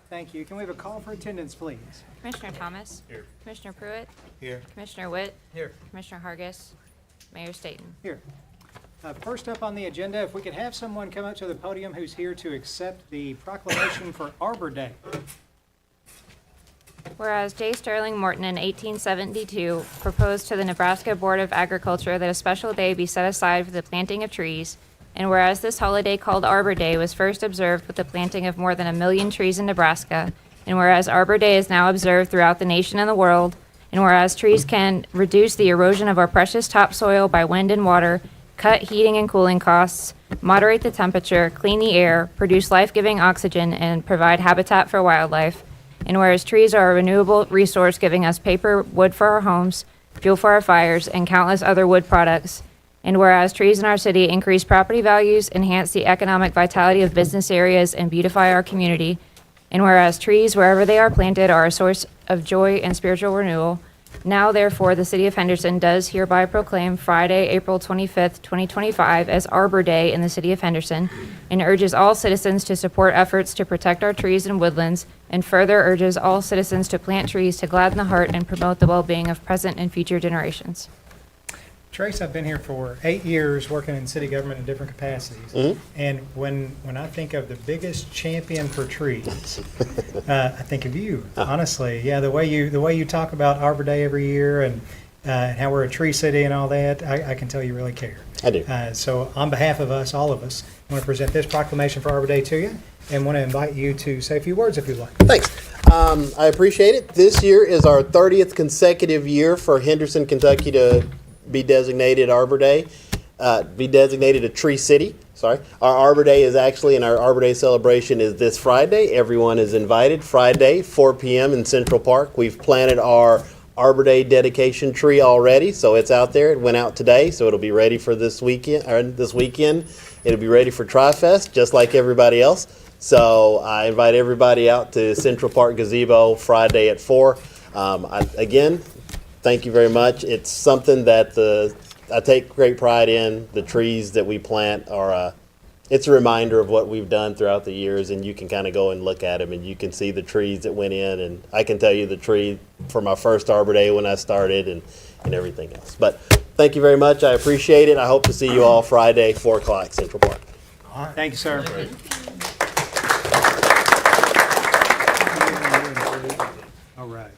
Thank you. Can we have a call for attendance, please? Commissioner Thomas. Here. Commissioner Pruitt. Here. Commissioner Witt. Here. Commissioner Hargis. Mayor Staten. Here. First up on the agenda, if we could have someone come up to the podium who's here to accept the proclamation for Arbor Day. Whereas J. Sterling Morton in 1872 proposed to the Nebraska Board of Agriculture that a special day be set aside for the planting of trees, and whereas this holiday called Arbor Day was first observed with the planting of more than 1 million trees in Nebraska, and whereas Arbor Day is now observed throughout the nation and the world, and whereas trees can reduce the erosion of our precious topsoil by wind and water, cut heating and cooling costs, moderate the temperature, clean the air, produce life-giving oxygen, and provide habitat for wildlife, and whereas trees are a renewable resource giving us paper, wood for our homes, fuel for our fires, and countless other wood products, and whereas trees in our city increase property values, enhance the economic vitality of business areas, and beautify our community, and whereas trees, wherever they are planted, are a source of joy and spiritual renewal, now therefore the City of Henderson does hereby proclaim Friday, April 25th, 2025 as Arbor Day in the City of Henderson, and urges all citizens to support efforts to protect our trees and woodlands, and further urges all citizens to plant trees to gladden the heart and promote the well-being of present and future generations. Trace, I've been here for 8 years working in city government in different capacities. And when I think of the biggest champion for trees, I think of you, honestly. Yeah, the way you talk about Arbor Day every year and how we're a tree city and all that, I can tell you really care. I do. So on behalf of us, all of us, I want to present this proclamation for Arbor Day to you and want to invite you to say a few words if you'd like. Thanks. I appreciate it. This year is our 30th consecutive year for Henderson, Kentucky to be designated Arbor Day, be designated a tree city. Sorry. Our Arbor Day is actually, and our Arbor Day celebration is this Friday. Everyone is invited. Friday, 4 p.m. in Central Park. We've planted our Arbor Day dedication tree already, so it's out there. It went out today, so it'll be ready for this weekend. It'll be ready for Tri-Fest, just like everybody else. So I invite everybody out to Central Park Gazebo Friday at 4. Again, thank you very much. It's something that I take great pride in. The trees that we plant are it's a reminder of what we've done throughout the years, and you can kind of go and look at them, and you can see the trees that went in, and I can tell you the tree for my first Arbor Day when I started and everything else. But thank you very much. I appreciate it. I hope to see you all Friday, 4 o'clock, Central Park. All right. Thank you, sir. All right.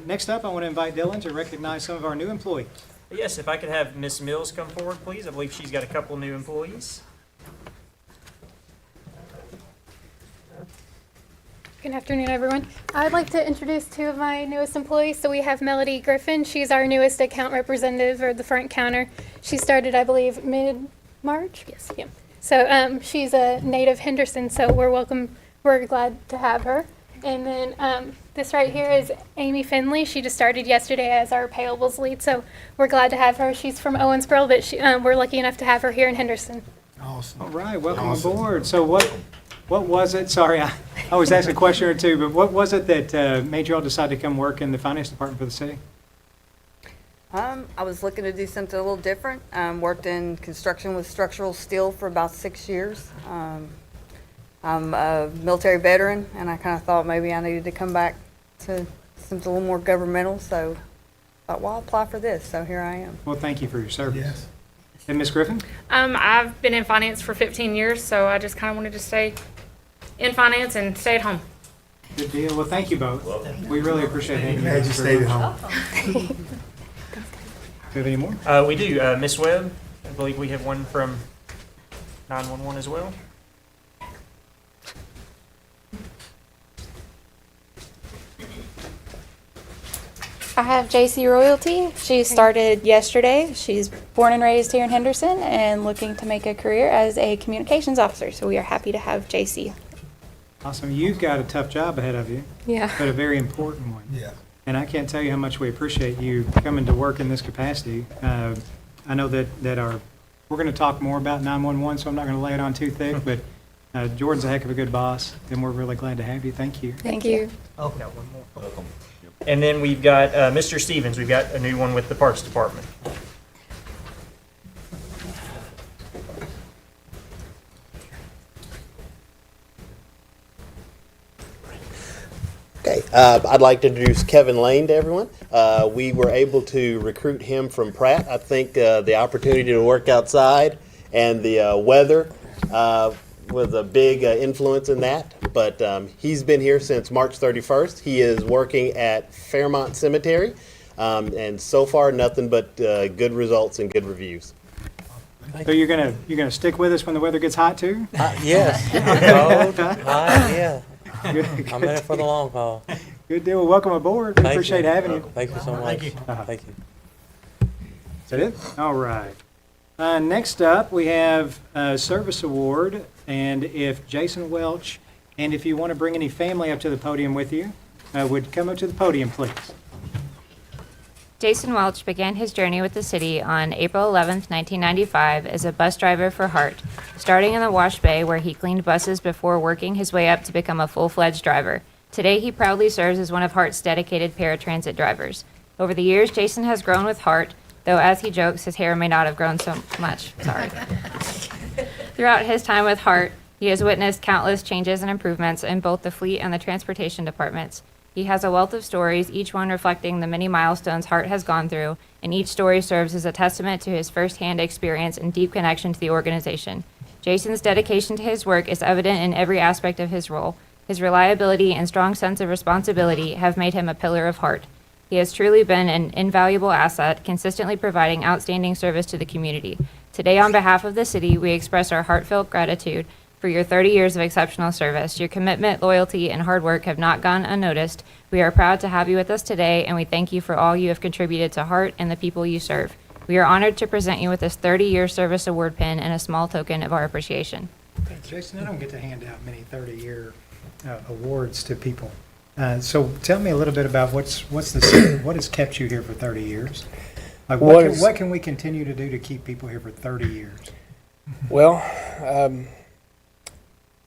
Next up, I want to invite Dylan to recognize some of our new employees. Yes, if I could have Miss Mills come forward, please. I believe she's got a couple new employees. Good afternoon, everyone. I'd like to introduce 2 of my newest employees. So we have Melody Griffin. She's our newest account representative, or the front counter. She started, I believe, mid-March. Yes, yeah. So she's a native Henderson, so we're glad to have her. And then this right here is Amy Finley. She just started yesterday as our payables lead, so we're glad to have her. She's from Owensboro, but we're lucky enough to have her here in Henderson. Awesome. All right, welcome aboard. So what was it? Sorry, I always ask a question or two, but what was it that made you all decide to come work in the finance department for the city? I was looking to do something a little different. Worked in construction with structural steel for about 6 years. I'm a military veteran, and I kind of thought maybe I needed to come back to something a little more governmental, so I thought, well, I'll apply for this, so here I am. Well, thank you for your service. Yes. And Ms. Griffin? I've been in finance for 15 years, so I just kind of wanted to stay in finance and stay at home. Good deal. Well, thank you both. We really appreciate having you. Glad you stayed at home. Do you have any more? We do. Miss Webb, I believe we have one from 911 as well. I have JC Royalty. She started yesterday. She's born and raised here in Henderson and looking to make a career as a communications officer. So we are happy to have JC. Awesome. You've got a tough job ahead of you, Yeah. but a very important one. Yeah. And I can't tell you how much we appreciate you coming to work in this capacity. I know that we're going to talk more about 911, so I'm not going to lay it on too thick, but Jordan's a heck of a good boss, and we're really glad to have you. Thank you. Thank you. Oh, got one more. Welcome. And then we've got Mr. Stevens. We've got a new one with the Parks Department. I'd like to introduce Kevin Lane to everyone. We were able to recruit him from Pratt. I think the opportunity to work outside and the weather was a big influence in that. But he's been here since March 31st. He is working at Fairmont Cemetery, and so far nothing but good results and good reviews. So you're gonna stick with us when the weather gets hot too? Yes. Cold, hot, yeah. Good, I'm in it for the long haul. good deal. Well, welcome aboard. We Thank appreciate you. having you. Thank you so much. Thank you. Thank you. Is that it? All right. Next up, we have a service award, and if Jason Welch, and if you want to bring any family up to the podium with you, would come up to the podium, please. Jason Welch began his journey with the city on April 11th, 1995 as a bus driver for Hart, starting in the wash bay where he cleaned buses before working his way up to become a full-fledged driver. Today, he proudly serves as one of Hart's dedicated paratransit drivers. Over the years, Jason has grown with Hart, though as he jokes, his hair may not have grown so much. Sorry. Throughout his time with Hart, he has witnessed countless changes and improvements in both the fleet and the transportation departments. He has a wealth of stories, each one reflecting the many milestones Hart has gone through, and each story serves as a testament to his firsthand experience and deep connection to the organization. Jason's dedication to his work is evident in every aspect of his role. His reliability and strong sense of responsibility have made him a pillar of Hart. He has truly been an invaluable asset, consistently providing outstanding service to the community. Today, on behalf of the city, we express our heartfelt gratitude for your 30 years of exceptional service. Your commitment, loyalty, and hard work have not gone unnoticed. We are proud to have you with us today, and we thank you for all you have contributed to Hart and the people you serve. We are honored to present you with this 30-year service award pin and a small token of our appreciation. Jason, I don't get to hand out many 30-year awards to people. So tell me a little bit about what has kept you here for 30 years? Like what can we continue to do to keep people here for 30 years? Well,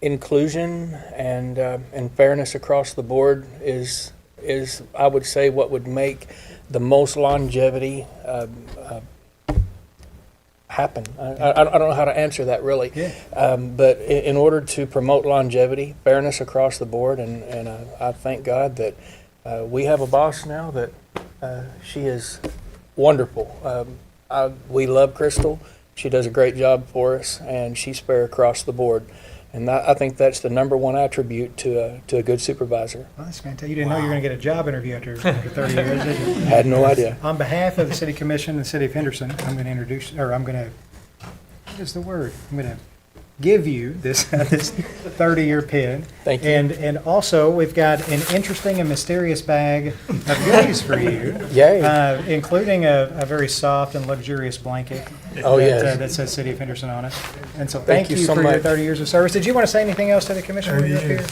inclusion and fairness across the board is I would say what would make the most longevity happen. I don't know how to answer that really. Yeah. But in order to promote longevity, fairness across the board, and I thank God that we have a boss now that she is wonderful. We love Crystal. She does a great job for us, and she's fair across the board. And I think that's the number one attribute to a good supervisor. Well, that's fantastic. You didn't know you were going to get a job interview after 30 years, did you? Had no idea. On behalf of the City Commission and the City of Henderson, I'm going to what is the word? I'm going to give you this 30-year pin. Thank you. And also, we've got an interesting and mysterious bag of goodies for you. Yay. Including a very soft and luxurious blanket. Oh, yes. That says City of Henderson on it. And so Thank thank you you so for your much. 30 years of service. Did you want to say anything else to the commission when you're up here?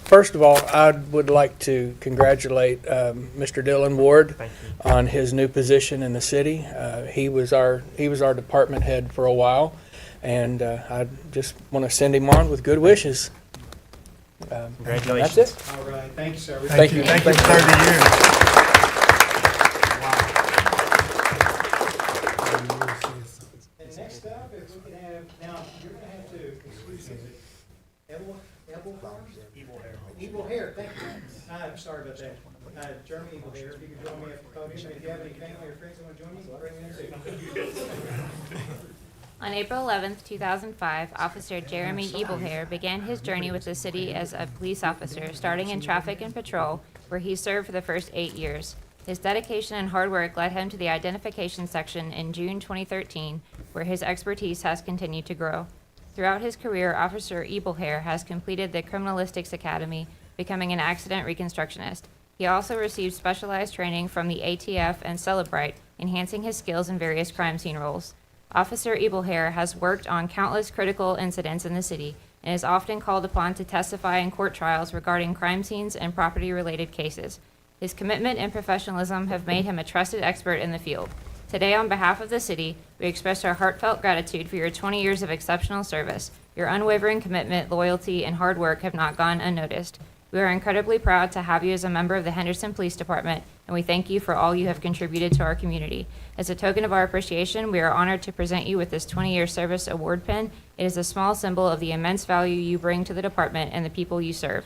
First of all, I would like to congratulate Mr. Dylan Ward on his new position in the city. He was our department head for a while, and I just want to send him on with good wishes. Congratulations. That's it. All right. Thank you, sir. Thank you. Thank you for 30 years. And next up, if we can have, now, you're going to have to, excuse me, Evil Hair, thank you. I'm sorry about that. Jeremy Evil Hair, if you could join me at the podium, and if you have any family or friends that want to join me, bring them in too. On April 11th, 2005, Officer Jeremy Ebelhair began his journey with the city as a police officer, starting in traffic and patrol, where he served for the first 8 years. His dedication and hard work led him to the identification section in June 2013, where his expertise has continued to grow. Throughout his career, Officer Ebelhair has completed the Criminalistics Academy, becoming an accident reconstructionist. He also received specialized training from the ATF and Celebrite, enhancing his skills in various crime scene roles. Officer Ebelhair has worked on countless critical incidents in the city and is often called upon to testify in court trials regarding crime scenes and property-related cases. His commitment and professionalism have made him a trusted expert in the field. Today, on behalf of the city, we express our heartfelt gratitude for your 20 years of exceptional service. Your unwavering commitment, loyalty, and hard work have not gone unnoticed. We are incredibly proud to have you as a member of the Henderson Police Department, and we thank you for all you have contributed to our community. As a token of our appreciation, we are honored to present you with this 20-year service award pin. It is a small symbol of the immense value you bring to the department and the people you serve.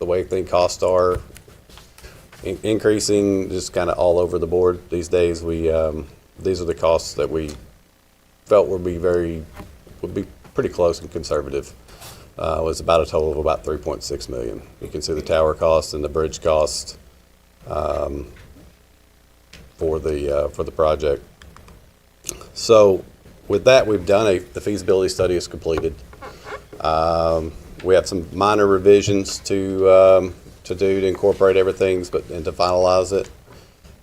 the way costs are increasing just kind of all over the board these days. These are the costs that we felt would be pretty close and conservative. Was about a total of about 3.6 million. You can see the tower cost and the bridge cost for the project. So with that, we've done the feasibility study is completed. We have some minor revisions to do to incorporate everything, and to finalize it.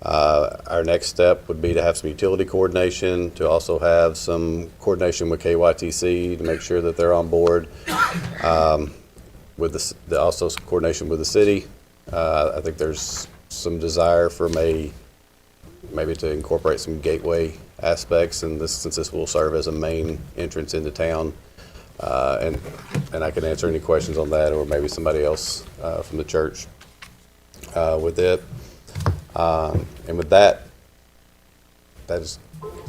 Our next step would be to have some utility coordination, to also have some coordination with KYTC to make sure that they're on board. With also some coordination with the city. I think there's some desire for maybe to incorporate some gateway aspects, and since this will serve as a main entrance into town. And I can answer any questions on that, or maybe somebody else from the church with it. And with that is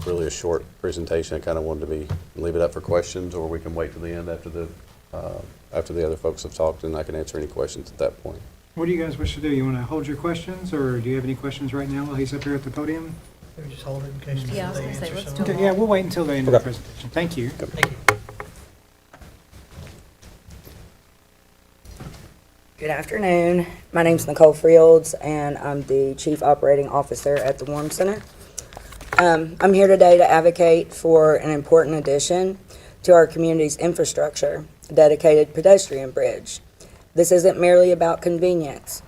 really a short presentation. I kind of wanted to leave it up for questions, or we can wait till the end after the other folks have talked, and I can answer any questions at that point. What do you guys wish to do? You want to hold your questions, or do you have any questions right now while he's up here at the podium? Maybe just hold it in case Yeah, I was they gonna say, answer let's some. do Okay, yeah, we'll wait until the end of the presentation. Thank you. Thank you. Good afternoon. My name's Nicole Fields, and I'm the Chief Operating Officer at the Warm Center. I'm here today to advocate for an important addition to our community's infrastructure, a dedicated pedestrian bridge. This isn't merely about convenience.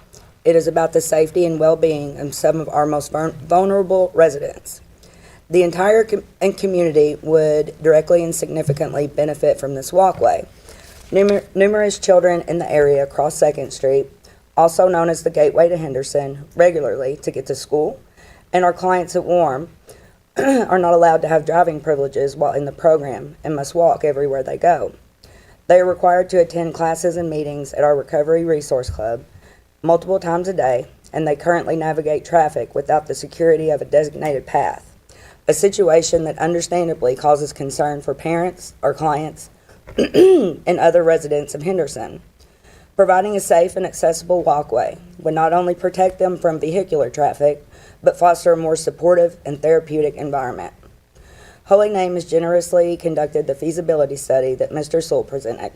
It is about the safety and well-being of some of our most vulnerable residents. The entire community would directly and significantly benefit from this walkway. Numerous children in the area cross 2nd Street, also known as the Gateway to Henderson, regularly to get to school, and our clients at Warm are not allowed to have driving privileges while in the program and must walk everywhere they go. They are required to attend classes and meetings at our Recovery Resource Club multiple times a day, and they currently navigate traffic without the security of a designated path, a situation that understandably causes concern for parents, our clients, and other residents of Henderson. Providing a safe and accessible walkway would not only protect them from vehicular traffic, but foster a more supportive and therapeutic environment. Holy Name has generously conducted the feasibility study that Mr. Sewell presented.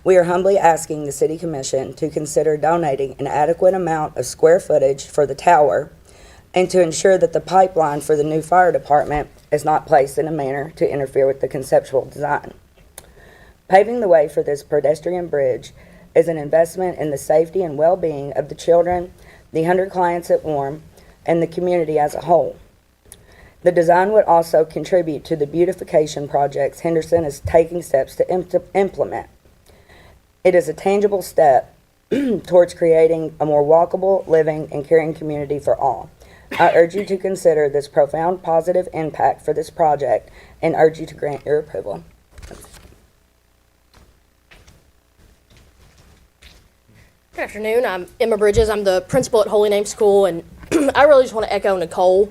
We are humbly asking the City Commission to consider donating an adequate amount of square footage for the tower, and to ensure that the pipeline for the new fire department is not placed in a manner to interfere with the conceptual design. Paving the way for this pedestrian bridge is an investment in the safety and well-being of the children, the 100 clients at Warm, and the community as a whole. The design would also contribute to the beautification projects Henderson is taking steps to implement. It is a tangible step towards creating a more walkable, living, and caring community for all. I urge you to consider this profound positive impact for this project and urge you to grant your approval. Good afternoon. I'm Emma Bridges. I'm the principal at Holy Name School, and I really just want to echo Nicole.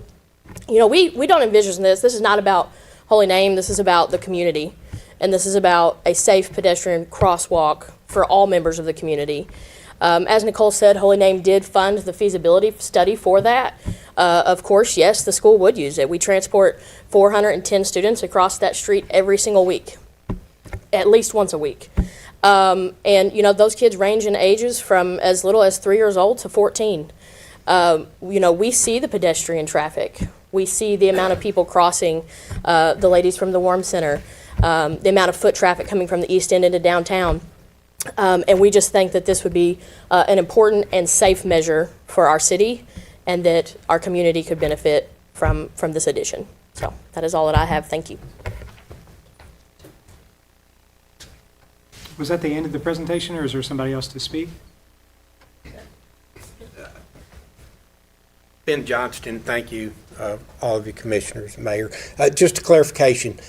You know, we don't envision this. This is not about Holy Name. This is about the community, and this is about a safe pedestrian crosswalk for all members of the community. As Nicole said, Holy Name did fund the feasibility study for that. Of course, yes, the school would use it. We transport 410 students across that street every single week, at least once a week. And, you know, those kids range in ages from as little as 3 years old to 14. You know, we see the pedestrian traffic. We see the amount of people crossing, the ladies from the Warm Center, the amount of foot traffic coming from the East End into downtown. And we just think that this would be an important and safe measure for our city, and that our community could benefit from this addition. So that is all that I have. Thank you. Was that the end of the presentation, or is there somebody else to speak? Ben Johnston, thank you, all of you commissioners, mayor. Just a clarification,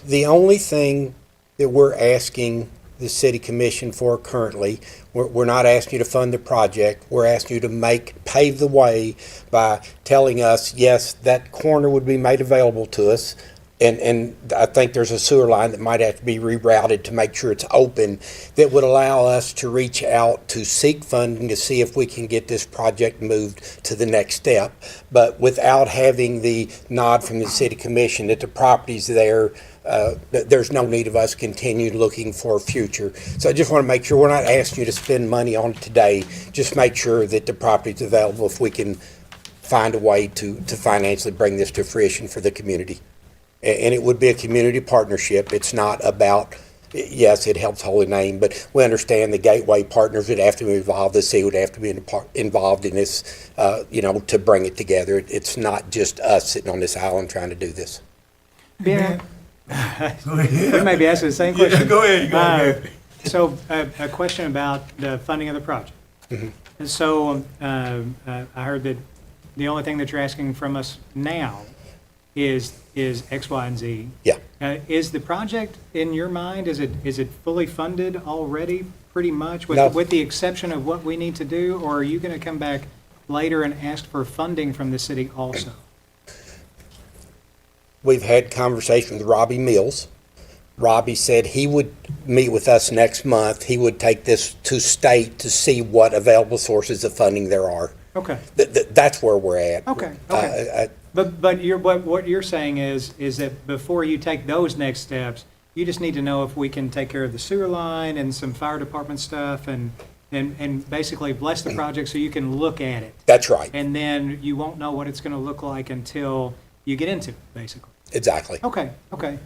the only thing that we're asking the city commission for currently, we're not asking you to fund the project, we're asking you to pave the way by telling us, yes, that corner would be made available to us And I think there's a sewer line that might have to be rerouted to make sure it's open, that would allow us to reach out to seek funding to see if we can get this project moved to the next step. But without having the nod from the city commission that the property's there, that there's no need of us continue looking for a future. So I just want to make sure we're not asking you to spend money on it today. Just make sure that the property's available if we can find a way to financially bring this to fruition for the community. And it would be a community partnership. It's not about, yes, it helps Holy Name, but we understand the Gateway partners would have to be involved, the city would have to be involved in this, to bring it together. It's not just us sitting on this island trying to do this. Ben, we may be asking the same question. Yeah, go ahead. So a question about the funding of the project. Mhm. And so I heard that the only thing that you're asking from us now is X, Y, and Z. Yeah. Is the project, in your mind, is it fully funded already, pretty much, No. with the exception of what we need to do? Or are you going to come back later and ask for funding from the city also? We've had conversation with Robbie Mills. Robbie said he would meet with us next month. He would take this to state to see what available sources of funding there are. Okay. That's where we're at. Okay, okay. But what you're saying is that before you take those next steps, you just need to know if we can take care of the sewer line and some fire department stuff and basically bless the project so you can look at it. That's right. And then you won't know what it's going to look like until you get into it, basically. Exactly. Okay, okay.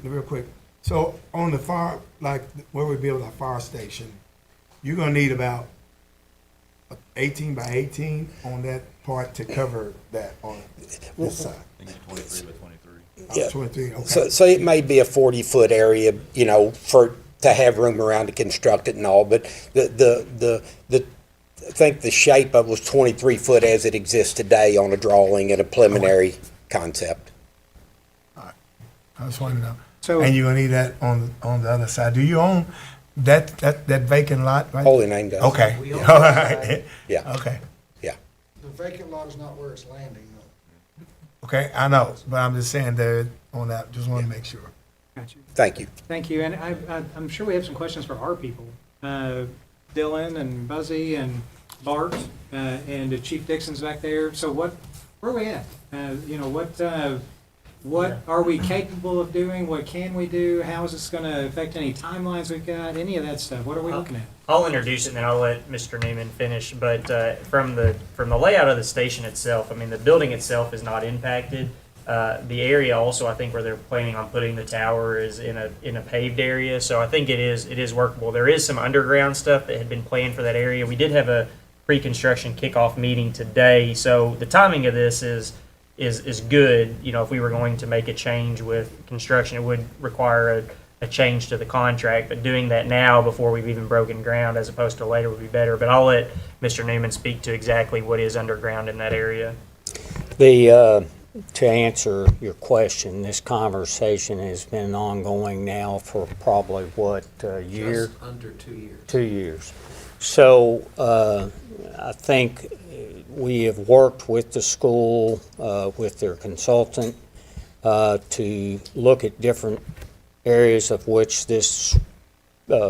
Real quick. So on the fire, like where we build our fire station, you're gonna need about 18 by 18 on that part to cover that on this side. I think it's 23 by 23. Yeah. 23, okay. So it may be a 40-foot area, to have room around to construct it and all, but I think the shape of it was 23 foot as it exists today on a drawing and a preliminary concept. I just want to know. So- And you're gonna need that on the other side. Do you own that vacant lot, right? Holy Name does. Okay. We own All that right. Yeah. Okay. Yeah. The vacant lot is not where it's landing, though. Okay, I know, but I'm just saying there on that, just want to make sure. Got you. Thank you. Thank you. And I'm sure we have some questions for our people. Dylan and Buzzy and Bart and Chief Dixon's back there. So where are we at? What are we capable of doing? What can we do? How is this going to affect any timelines we've got? Any of that stuff? What are we looking at? I'll introduce it and then I'll let Mr. Newman finish. But from the layout of the station itself, I mean, the building itself is not impacted. The area also, I think, where they're planning on putting the tower is in a paved area. So I think it is workable. There is some underground stuff that had been planned for that area. We did have a pre-construction kickoff meeting today. So the timing of this is good. If we were going to make a change with construction, it would require a change to the contract, but doing that now before we've even broken ground as opposed to later would be better. But I'll let Mr. Newman speak to exactly what is underground in that area. To answer your question, this conversation has been ongoing now for probably, a year? Just under 2 years. 2 years. So I think we have worked with the school, with their consultant, to look at different areas of which this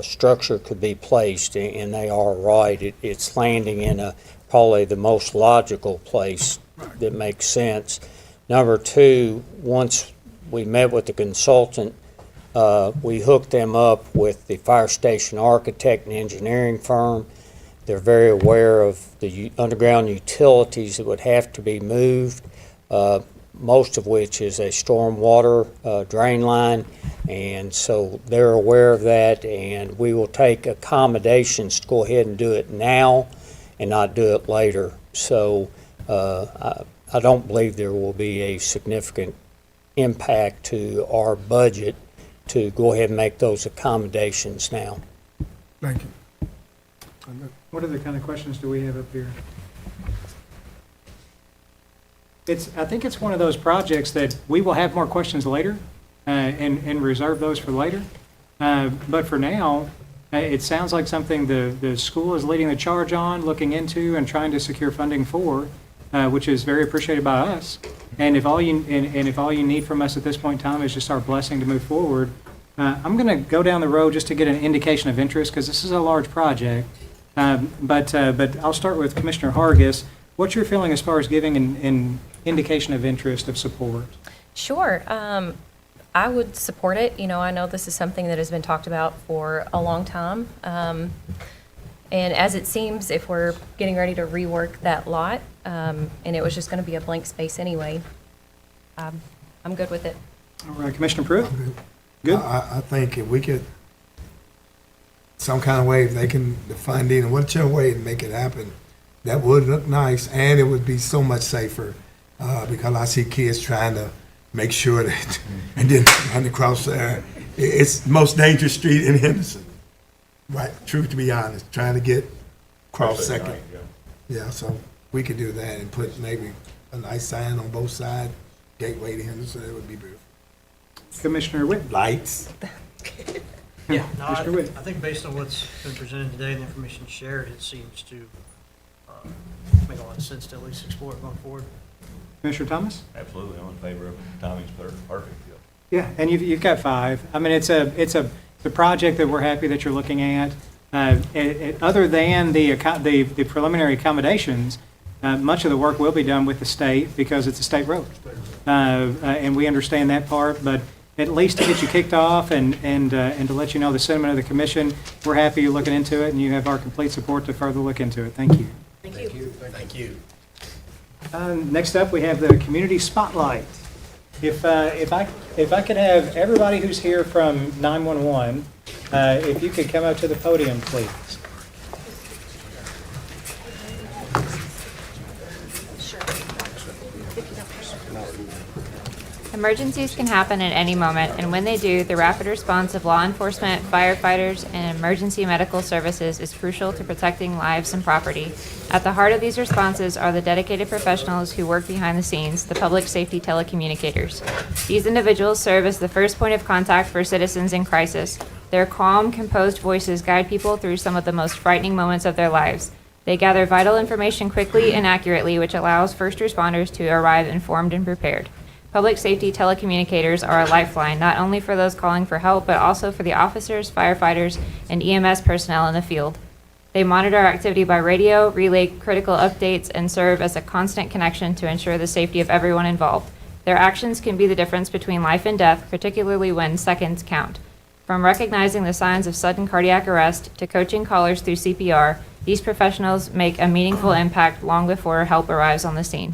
structure could be placed, and they are right. It's landing in probably the most logical place that makes sense. Number two, once we met with the consultant, we hooked them up with the fire station architect and engineering firm. They're very aware of the underground utilities that would have to be moved, most of which is a stormwater drain line, and so they're aware of that, and we will take accommodations to go ahead and do it now and not do it later. So I don't believe there will be a significant impact to our budget to go ahead and make those accommodations now. Thank you. What other kind of questions do we have up here? I think it's one of those projects that we will have more questions later and reserve those for later. But for now, it sounds like something the school is leading the charge on, looking into, and trying to secure funding for. which is very appreciated by us. And if all you if all you need from us at this point in time is just our blessing to move forward, I'm going to go down the road just to get an indication of interest because this is a large project. But I'll start with Commissioner Hargis. What's your feeling as far as giving an indication of interest, of support? Sure. I would support it. You know, I know this is something that has been talked about for a long time. And as it seems, if we're getting ready to rework that lot, and it was just going to be a blank space anyway, I'm good with it. All right, Commissioner Pruitt? Good. I think if we could, some kind of way, if they can, the funding, and whichever way to make it happen, that would look nice, and it would be so much safer, because I see kids trying to make sure that, and then run across there. It's the most dangerous street in Henderson. Right, truth to be honest, trying to get across Second. Yeah, so we could do that and put maybe a nice sign on both sides, gateway to Henderson, it would be beautiful. Commissioner Witt? Lights. Yeah, no, I Mr. Witt? think based on what's been presented today and the information shared, it seems to make a lot of sense to at least explore it going forward. Commissioner Thomas? Absolutely, I'm in favor of it. Timing's perfect. Yeah, and you've got 5. I mean, it's a project that we're happy that you're looking at. Other than the preliminary accommodations, much of the work will be done with the state because it's a state road, and we understand that part. But at least to get you kicked off and to let you know the sentiment of the commission, we're happy you're looking into it, and you have our complete support to further look into it. Thank you. Thank you. Thank you. Next up, we have the community spotlight. If I could have everybody who's here from 911, if you could come up to the podium, please. Emergencies can happen at any moment, and when they do, the rapid response of law enforcement, firefighters, and emergency medical services is crucial to protecting lives and property. At the heart of these responses are the dedicated professionals who work behind the scenes, the public safety telecommunicators. These individuals serve as the first point of contact for citizens in crisis. Their calm, composed voices guide people through some of the most frightening moments of their lives. They gather vital information quickly and accurately, which allows first responders to arrive informed and prepared. Public safety telecommunicators are a lifeline, not only for those calling for help, but also for the officers, firefighters, and EMS personnel in the field. They monitor activity by radio, relay critical updates, and serve as a constant connection to ensure the safety of everyone involved. Their actions can be the difference between life and death, particularly when seconds count. From recognizing the signs of sudden cardiac arrest to coaching callers through CPR, these professionals make a meaningful impact long before help arrives on the scene.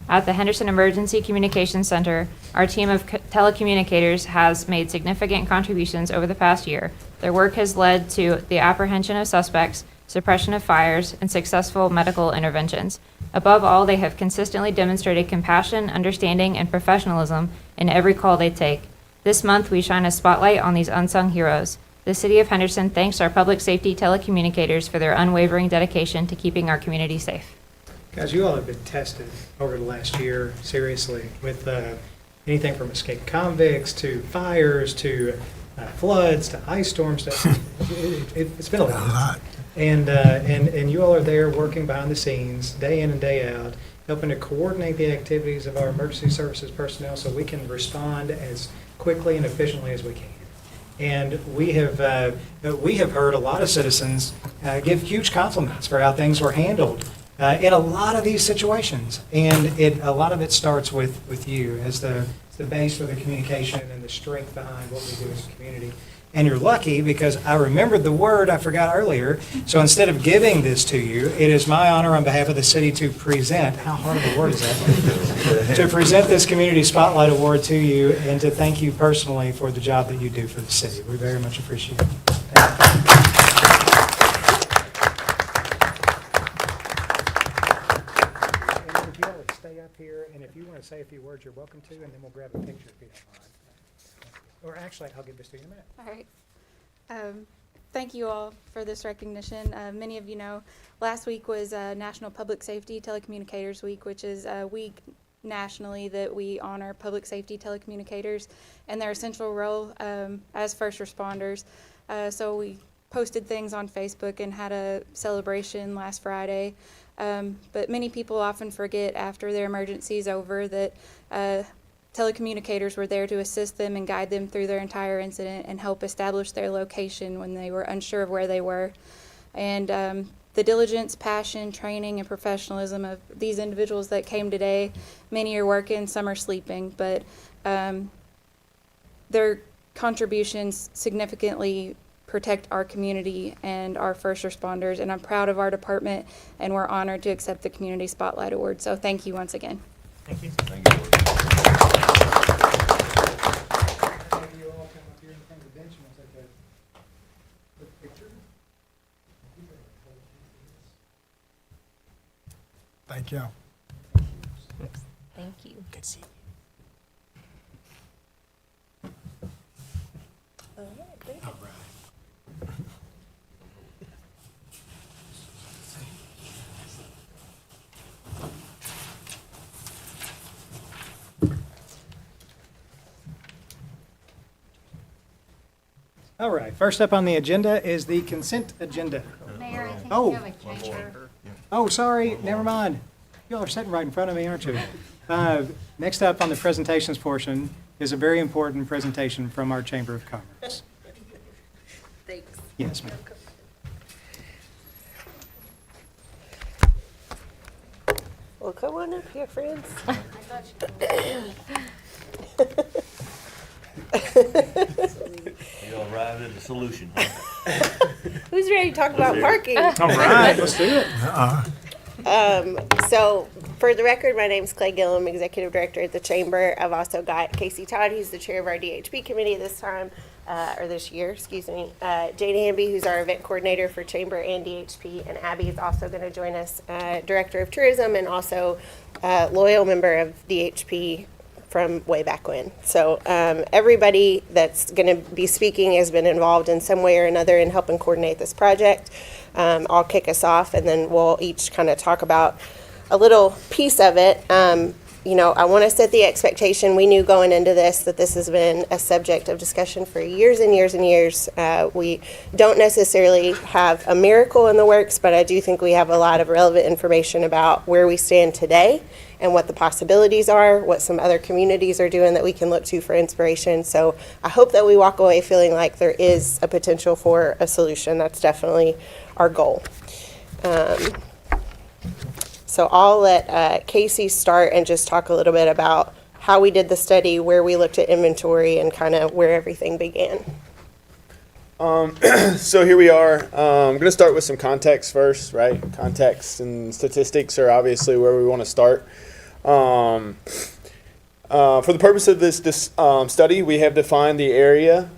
At the Henderson Emergency Communications Center, our team of telecommunicators has made significant contributions over the past year. Their work has led to the apprehension of suspects, suppression of fires, and successful medical interventions. Above all, they have consistently demonstrated compassion, understanding, and professionalism in every call they take. This month, we shine a spotlight on these unsung heroes. The City of Henderson thanks our public safety telecommunicators for their unwavering dedication to keeping our community safe. Guys, you all have been tested over the last year, seriously, with anything from escaped convicts to fires to floods to ice storms. It's been a lot. And you all are there working behind the scenes, day in and day out, helping to coordinate the activities of our emergency services personnel so we can respond as quickly and efficiently as we can. And we have heard a lot of citizens give huge compliments for how things were handled in a lot of these situations, and a lot of it starts with you as the base for the communication and the strength behind what we do as a community. And you're lucky because I remembered the word I forgot earlier. So instead of giving this to you, it is my honor on behalf of the city to present. How hard of a word is that? To present this Community Spotlight Award to you and to thank you personally for the job that you do for the city. We very much appreciate it. Stay up here, and if you want to say a few words, you're welcome to, and then we'll grab a picture if you don't mind. Or actually, I'll give this to you in a minute. All right. Thank you all for this recognition. Many of you know, last week was National Public Safety Telecommunicators Week, which is a week nationally that we honor public safety telecommunicators and their essential role as first responders. So we posted things on Facebook and had a celebration last Friday. But many people often forget after their emergency is over that telecommunicators were there to assist them and guide them through their entire incident and help establish their location when they were unsure of where they were. And the diligence, passion, training, and professionalism of these individuals that came today, many are working, some are sleeping, but their contributions significantly protect our community and our first responders, and I'm proud of our department, and we're honored to accept the Community Spotlight Award. So thank you once again. Thank you. Thank you. Maybe you all come up here in front of the bench and we'll take a quick picture. Thank you. Thank you. Good to see you. All right. All right, first up on the agenda is the consent agenda. Mayor, I think Oh. you have a change. Oh, sorry, never mind. Y'all are sitting right in front of me, aren't you? Next up on the presentations portion is a very important presentation from our Chamber of Commerce. Thanks. Yes, ma'am. Well, come on up here, friends. You arrived at a solution, huh? Who's ready to talk about parking? All right, let's do it. So, for the record, my name's Clay Gillum, Executive Director at the Chamber. I've also got Casey Todd, who's the chair of our DHP committee this time, or this year, excuse me. Jade Hamby, who's our event coordinator for Chamber and DHP, and Abby is also going to join us, Director of Tourism, and also loyal member of DHP from way back when. So everybody that's going to be speaking has been involved in some way or another in helping coordinate this project. I'll kick us off, and then we'll each kind of talk about a little piece of it. You know, I want to set the expectation. We knew going into this that this has been a subject of discussion for years and years and years. We don't necessarily have a miracle in the works, but I do think we have a lot of relevant information about where we stand today and what the possibilities are, what some other communities are doing that we can look to for inspiration. So I hope that we walk away feeling like there is a potential for a solution. That's definitely our goal. So I'll let Casey start and just talk a little bit about how we did the study, where we looked at inventory, and kind of where everything began. So here we are. I'm going to start with some context first, right? Context and statistics are obviously where we want to start. For the purpose of this study, we have defined the area,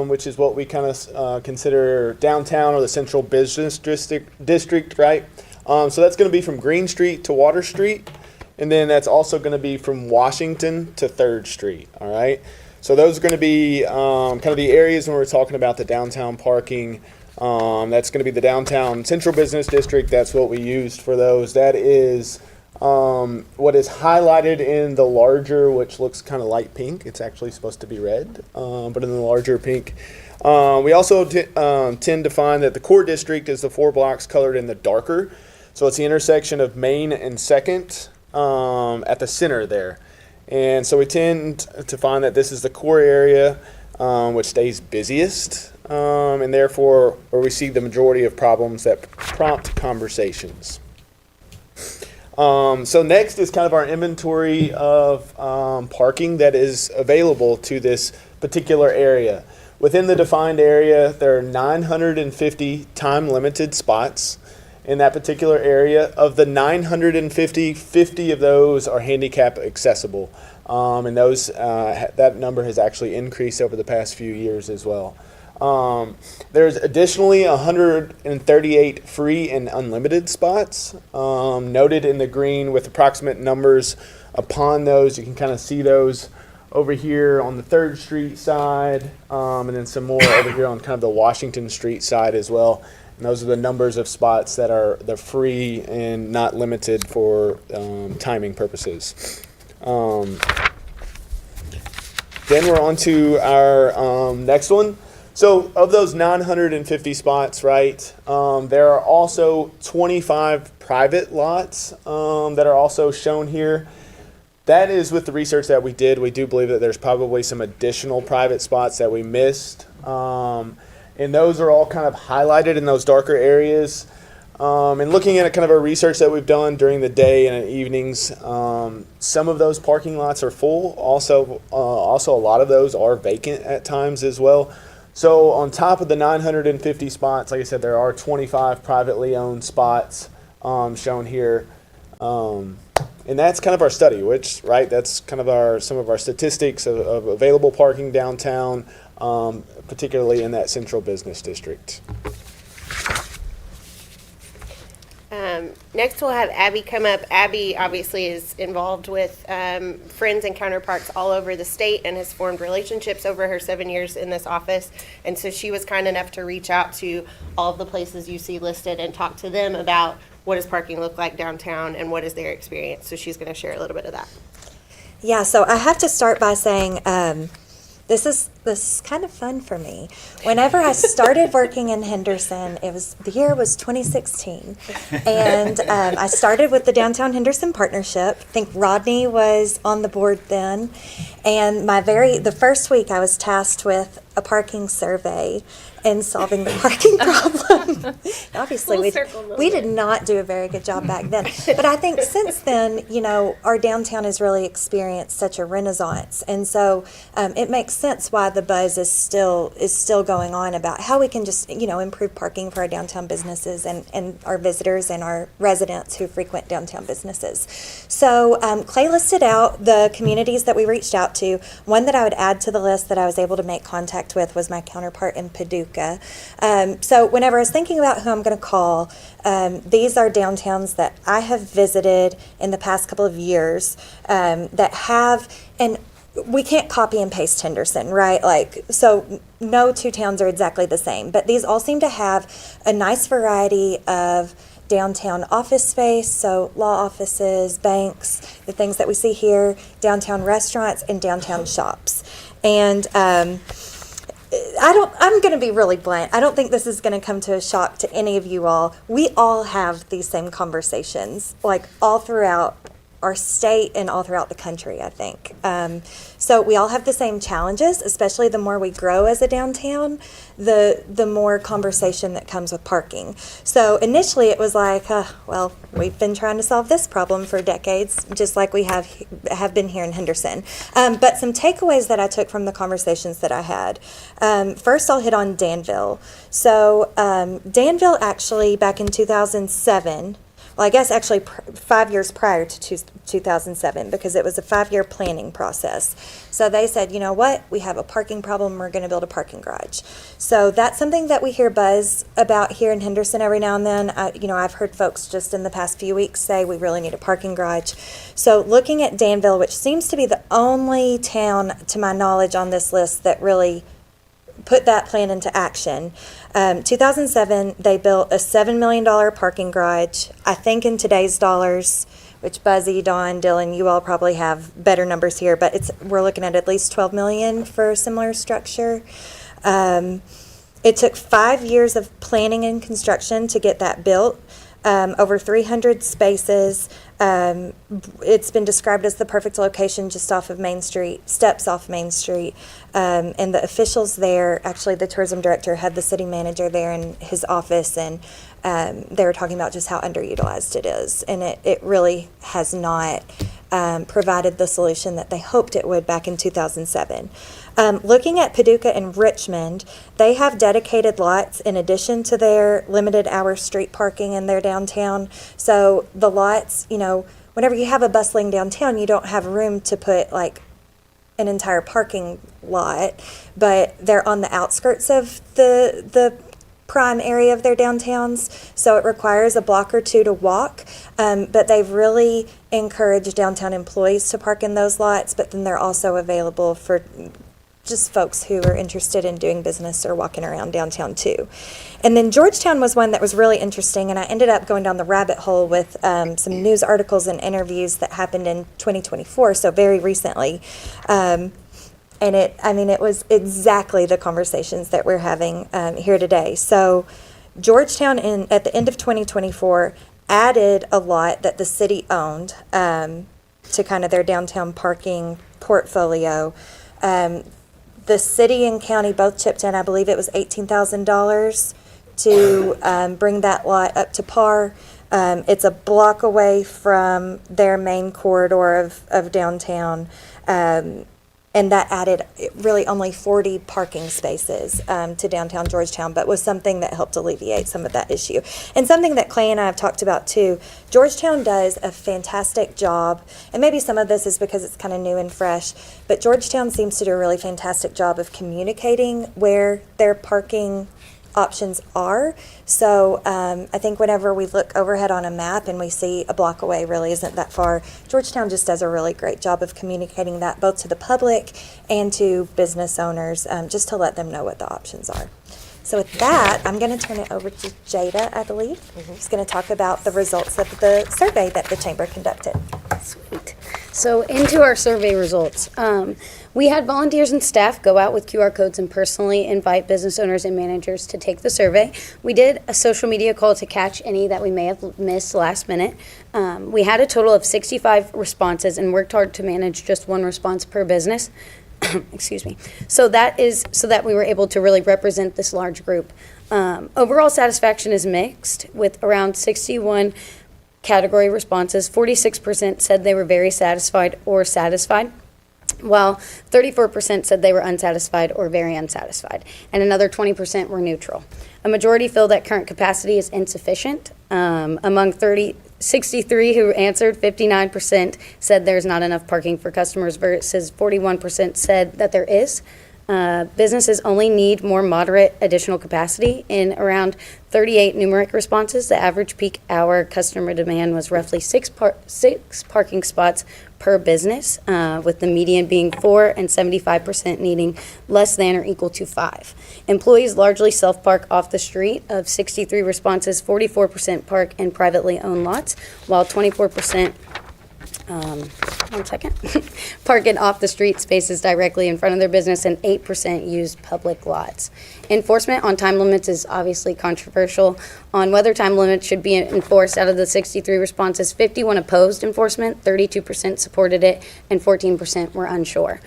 which is what we kind of consider downtown or the central business district, right? So that's going to be from Green Street to Water Street, and then that's also going to be from Washington to 3rd Street, all right? So those are going to be kind of the areas when we're talking about the downtown parking. That's going to be the downtown central business district. That's what we used for those. That is what is highlighted in the larger, which looks kind of light pink. It's actually supposed to be red, but in the larger pink. We also tend to find that the core district is the 4 blocks colored in the darker. So it's the intersection of Main and 2nd at the center there. And so we tend to find that this is the core area which stays busiest, and therefore where we see the majority of problems that prompt conversations. So next is kind of our inventory of parking that is available to this particular area. Within the defined area, there are 950 time-limited spots in that particular area. Of the 950, 50 of those are handicap accessible, and those that number has actually increased over the past few years as well. There's additionally 138 free and unlimited spots noted in the green with approximate numbers upon those. You can kind of see those over here on the 3rd Street side, and then some more over here on kind of the Washington Street side as well. And those are the numbers of spots that are the free and not limited for timing purposes. Then we're on to our next one. So of those 950 spots, right, there are also 25 private lots that are also shown here. That is with the research that we did. We do believe that there's probably some additional private spots that we missed. And those are all kind of highlighted in those darker areas. And looking at kind of our research that we've done during the day and evenings, some of those parking lots are full. Also, a lot of those are vacant at times as well. So on top of the 950 spots, like I said, there are 25 privately owned spots shown here. And that's kind of our study, which, right, that's kind of some of our statistics of available parking downtown, particularly in that central business district. Next, we'll have Abby come up. Abby obviously is involved with friends and counterparts all over the state and has formed relationships over her 7 years in this office. And so she was kind enough to reach out to all of the places you see listed and talk to them about what does parking look like downtown and what is their experience. So she's going to share a little bit of that. Yeah, so I have to start by saying this is kind of fun for me. Whenever I started working in Henderson, the year was 2016, and I started with the Downtown Henderson Partnership. I think Rodney was on the board then, and the first week I was tasked with a parking survey and solving the parking problem. Obviously, we did not do a very good job back then. But I think since then, our downtown has really experienced such a renaissance. And so it makes sense why the buzz is still going on about how we can just, improve parking for our downtown businesses and our visitors and our residents who frequent downtown businesses. So Clay listed out the communities that we reached out to. One that I would add to the list that I was able to make contact with was my counterpart in Paducah. So whenever I was thinking about who I'm going to call, these are downtowns that I have visited in the past couple of years that have, and we can't copy and paste Henderson, right? So no two towns are exactly the same, but these all seem to have a nice variety of downtown office space, so law offices, banks, the things that we see here, downtown restaurants, and downtown shops. And I'm going to be really blunt. I don't think this is going to come to a shock to any of you all. We all have these same conversations, all throughout our state and all throughout the country, I think. So we all have the same challenges, especially the more we grow as a downtown, the more conversation that comes with parking. So initially it was well, we've been trying to solve this problem for decades, just like we have been here in Henderson. But some takeaways that I took from the conversations that I had. First, I'll hit on Danville. So Danville actually, back in 2007, well, I guess actually 5 years prior to 2007, because it was a 5-year planning process. So they said, you know what, we have a parking problem, we're going to build a parking garage. So that's something that we hear buzz about here in Henderson every now and then. I've heard folks just in the past few weeks say we really need a parking garage. So looking at Danville, which seems to be the only town, to my knowledge, on this list that really put that plan into action. 2007, they built a $7 million parking garage. I think in today's dollars, which Buzzy, Dawn, Dylan, you all probably have better numbers here, but we're looking at least $12 million for a similar structure. It took 5 years of planning and construction to get that built. Over 300 spaces. It's been described as the perfect location just off of Main Street, steps off Main Street. And the officials there, actually the tourism director had the city manager there in his office, and they were talking about just how underutilized it is. And it really has not provided the solution that they hoped it would back in 2007. Looking at Paducah and Richmond, they have dedicated lots in addition to their limited hour street parking in their downtown. So the lots, whenever you have a bustling downtown, you don't have room to put an entire parking lot, but they're on the outskirts of the prime area of their downtowns, so it requires a block or two to walk, but they've really encouraged downtown employees to park in those lots, but then they're also available for just folks who are interested in doing business or walking around downtown too. And then Georgetown was one that was really interesting, and I ended up going down the rabbit hole with some news articles and interviews that happened in 2024, so very recently. And it was exactly the conversations that we're having here today. So Georgetown, at the end of 2024, added a lot that the city owned to kind of their downtown parking portfolio. The city and county both chipped in, I believe it was $18,000 to bring that lot up to par. It's a block away from their main corridor of downtown. And that added really only 40 parking spaces to downtown Georgetown, but was something that helped alleviate some of that issue. And something that Clay and I have talked about too, Georgetown does a fantastic job, and maybe some of this is because it's kind of new and fresh, but Georgetown seems to do a really fantastic job of communicating where their parking options are. So I think whenever we look overhead on a map and we see a block away really isn't that far, Georgetown just does a really great job of communicating that both to the public and to business owners, just to let them know what the options are. So with that, I'm going to turn it over to Jada, I believe. She's going to talk about the results of the survey that the chamber conducted. Sweet. So into our survey results. We had volunteers and staff go out with QR codes and personally invite business owners and managers to take the survey. We did a social media call to catch any that we may have missed last minute. We had a total of 65 responses and worked hard to manage just one response per business. Excuse me. So that we were able to really represent this large group. Overall satisfaction is mixed, with around 61 category responses. 46% said they were very satisfied or satisfied, while 34% said they were unsatisfied or very unsatisfied, and another 20% were neutral. A majority feel that current capacity is insufficient. Among 63 who answered, 59% said there's not enough parking for customers versus 41% said that there is. Businesses only need more moderate additional capacity. In around 38 numeric responses, the average peak hour customer demand was roughly six parking spots per business, with the median being 4 and 75% needing less than or equal to 5. Employees largely self-park off the street. Of 63 responses, 44% park in privately owned lots, while 24% park in off-the-street spaces directly in front of their business, and 8% use public lots. Enforcement on time limits is obviously controversial. On whether time limits should be enforced, out of the 63 responses, 51 opposed enforcement, 32% supported it, and 14% were unsure.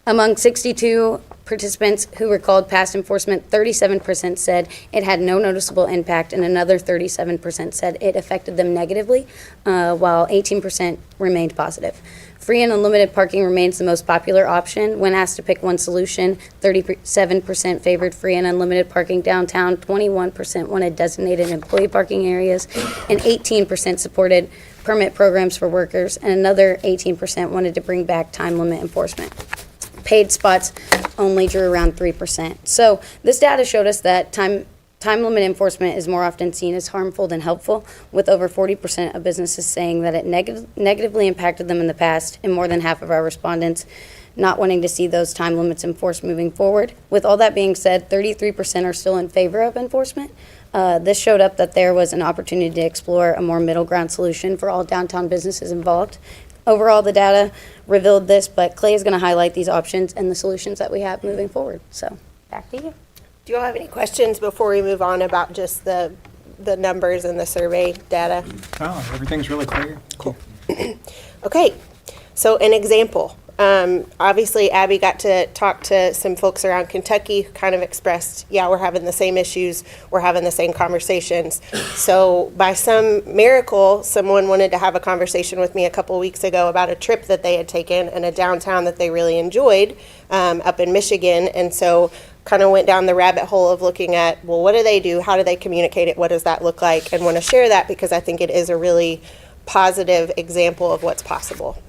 Among 62 participants who recalled past enforcement, 37% said it had no noticeable impact, and another 37% said it affected them negatively, while 18% remained positive. Free and unlimited parking remains the most popular option. When asked to pick one solution, 37% favored free and unlimited parking downtown, 21% wanted designated employee parking areas, and 18% supported permit programs for workers, and another 18% wanted to bring back time limit enforcement. Paid spots only drew around 3%. So this data showed us that time limit enforcement is more often seen as harmful than helpful, with over 40% of businesses saying that it negatively impacted them in the past, and more than half of our respondents not wanting to see those time limits enforced moving forward. With all that being said, 33% are still in favor of enforcement. This showed up that there was an opportunity to explore a more middle ground solution for all downtown businesses involved. Overall, the data revealed this, but Clay is going to highlight these options and the solutions that we have moving forward. So, back to you. Do you all have any questions before we move on about just the numbers and the survey data? Oh, everything's really clear. Cool. Okay, so an example. Obviously, Abby got to talk to some folks around Kentucky who kind of expressed, yeah, we're having the same issues, we're having the same conversations. So by some miracle, someone wanted to have a conversation with me a couple weeks ago about a trip that they had taken in a downtown that they really enjoyed up in Michigan. And so kind of went down the rabbit hole of looking at, well, what do they do? How do they communicate it? What does that look like? And want to share that because I think it is a really positive example of what's possible.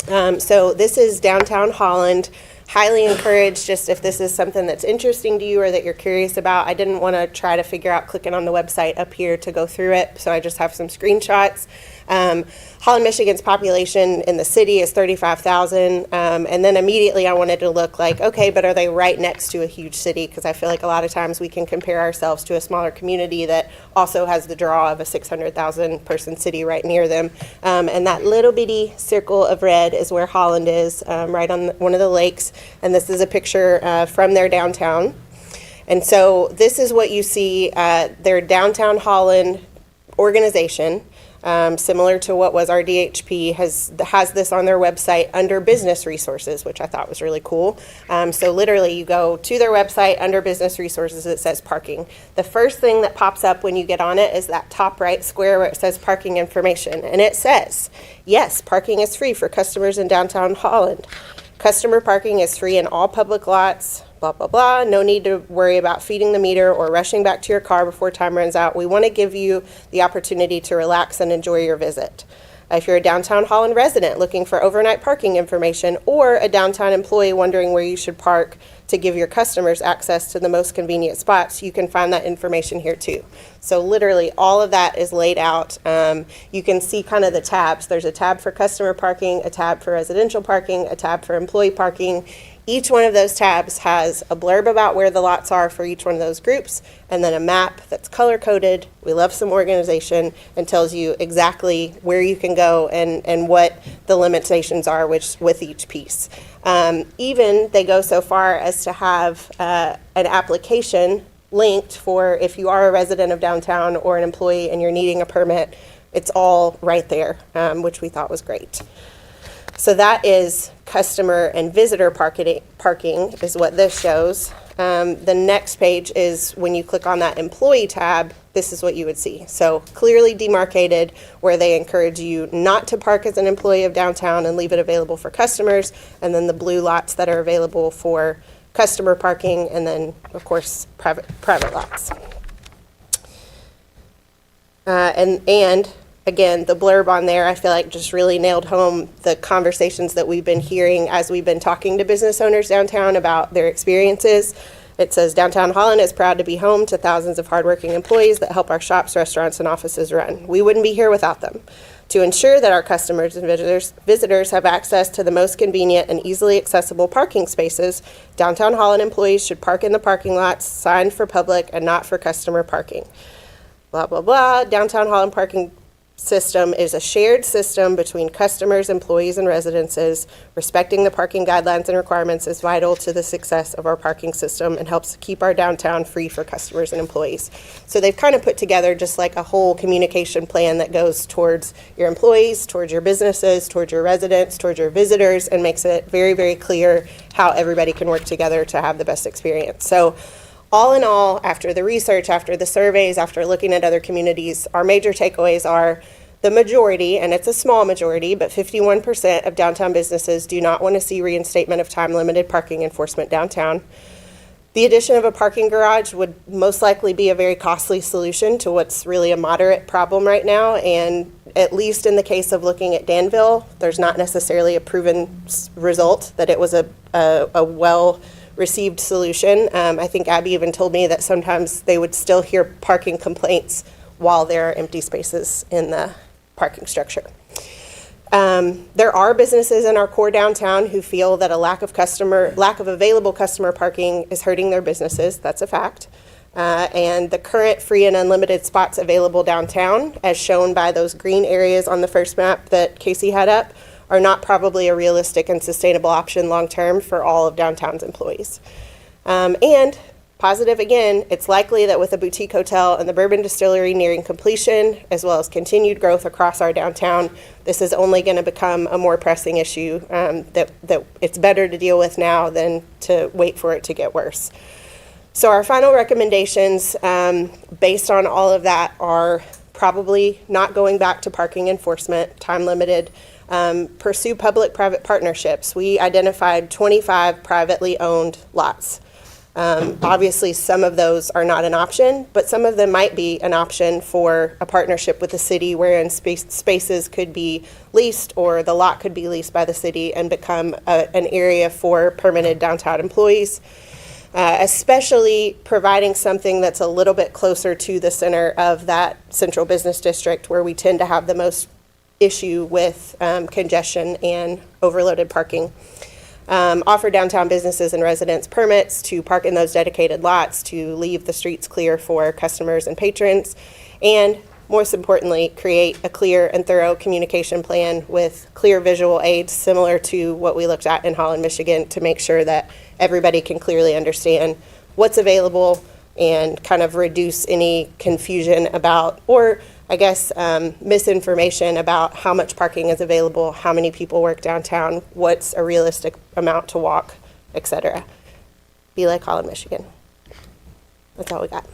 So this is downtown Holland. Highly encouraged, just if this is something that's interesting to you or that you're curious about. I didn't want to try to figure out clicking on the website up here to go through it, so I just have some screenshots. Holland, Michigan's population in the city is 35,000. And then immediately I wanted to look like, okay, but are they right next to a huge city? Because I feel like a lot of times we can compare ourselves to a smaller community that also has the draw of a 600,000 person city right near them. And that little bitty circle of red is where Holland is, right on one of the lakes. And this is a picture from their downtown. And so this is what you see, their downtown Holland organization, similar to what was our DHP, has this on their website under business resources, which I thought was really cool. So literally you go to their website under business resources, it says parking. The first thing that pops up when you get on it is that top right square where it says parking information. And it says, yes, parking is free for customers in downtown Holland. Customer parking is free in all public lots, blah, blah, blah. No need to worry about feeding the meter or rushing back to your car before time runs out. We want to give you the opportunity to relax and enjoy your visit. If you're a downtown Holland resident looking for overnight parking information, or a downtown employee wondering where you should park to give your customers access to the most convenient spots, you can find that information here too. So literally all of that is laid out. You can see kind of the tabs. There's a tab for customer parking, a tab for residential parking, a tab for employee parking. Each one of those tabs has a blurb about where the lots are for each one of those groups, and then a map that's color-coded. We love some organization, and tells you exactly where you can go and what the limitations are with each piece. Even they go so far as to have an application linked for if you are a resident of downtown or an employee and you're needing a permit. It's all right there, which we thought was great. So that is customer and visitor parking is what this shows. The next page is when you click on that employee tab, this is what you would see. So clearly demarcated where they encourage you not to park as an employee of downtown and leave it available for customers, and then the blue lots that are available for customer parking, and then of course private lots. And again, the blurb on there, I feel like just really nailed home the conversations that we've been hearing as we've been talking to business owners downtown about their experiences. It says, Downtown Holland is proud to be home to thousands of hardworking employees that help our shops, restaurants, and offices run. We wouldn't be here without them. To ensure that our customers and visitors have access to the most convenient and easily accessible parking spaces, Downtown Holland employees should park in the parking lots signed for public and not for customer parking. Blah, blah, blah. Downtown Holland parking system is a shared system between customers, employees, and residences. Respecting the parking guidelines and requirements is vital to the success of our parking system and helps keep our downtown free for customers and employees. So they've kind of put together just like a whole communication plan that goes towards your employees, towards your businesses, towards your residents, towards your visitors, and makes it very, very clear how everybody can work together to have the best experience. So all in all, after the research, after the surveys, after looking at other communities, our major takeaways are the majority, and it's a small majority, but 51% of downtown businesses do not want to see reinstatement of time-limited parking enforcement downtown. The addition of a parking garage would most likely be a very costly solution to what's really a moderate problem right now, and at least in the case of looking at Danville, there's not necessarily a proven result that it was a well-received solution. I think Abby even told me that sometimes they would still hear parking complaints while there are empty spaces in the parking structure. There are businesses in our core downtown who feel that a lack of available customer parking is hurting their businesses. That's a fact. And the current free and unlimited spots available downtown, as shown by those green areas on the first map that Casey had up, are not probably a realistic and sustainable option long-term for all of downtown's employees. And positive again, it's likely that with a boutique hotel and the bourbon distillery nearing completion, as well as continued growth across our downtown, this is only going to become a more pressing issue that it's better to deal with now than to wait for it to get worse. So our final recommendations based on all of that are probably not going back to parking enforcement, time limited, pursue public-private partnerships. We identified 25 privately owned lots. Obviously, some of those are not an option, but some of them might be an option for a partnership with the city wherein spaces could be leased or the lot could be leased by the city and become an area for permanent downtown employees. Especially providing something that's a little bit closer to the center of that central business district where we tend to have the most issue with congestion and overloaded parking. Offer downtown businesses and residents permits to park in those dedicated lots to leave the streets clear for customers and patrons, and most importantly, create a clear and thorough communication plan with clear visual aids similar to what we looked at in Holland, Michigan, to make sure that everybody can clearly understand what's available and kind of reduce any confusion about, or I guess misinformation about how much parking is available, how many people work downtown, what's a realistic amount to walk, etc. Be like Holland, Michigan. That's all we got.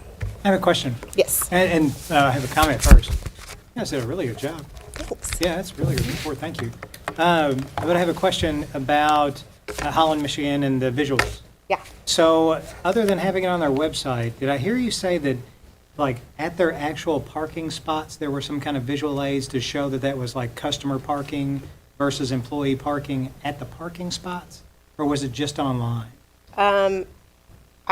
I have a question. Yes. And I have a comment first. You guys did a really good job. Thanks. Yeah, that's really good report. Thank you. But I have a question about Holland, Michigan and the visuals. Yeah. So other than having it on their website, did I hear you say that like at their actual parking spots, there were some kind of visual aids to show that that was like customer parking versus employee parking at the parking spots? Or was it just online? I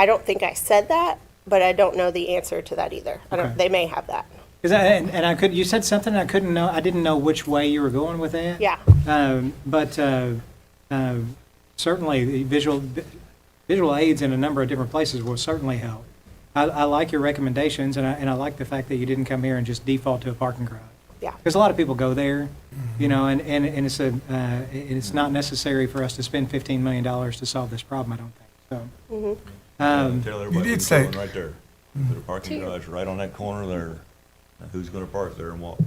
don't think I said that, but I don't know the answer to that either. Okay. They may have that. And I could, you said something and I couldn't know, I didn't know which way you were going with that. Yeah. But certainly the visual aids in a number of different places will certainly help. I like your recommendations and I like the fact that you didn't come here and just default to a parking garage. Yeah. Because a lot of people go there, you know, and it's not necessary for us to spend $15 million to solve this problem, I don't think. So. Tell everybody You did who's say- going right there. Put a parking garage right on that corner there. Now, who's gonna park there and walk?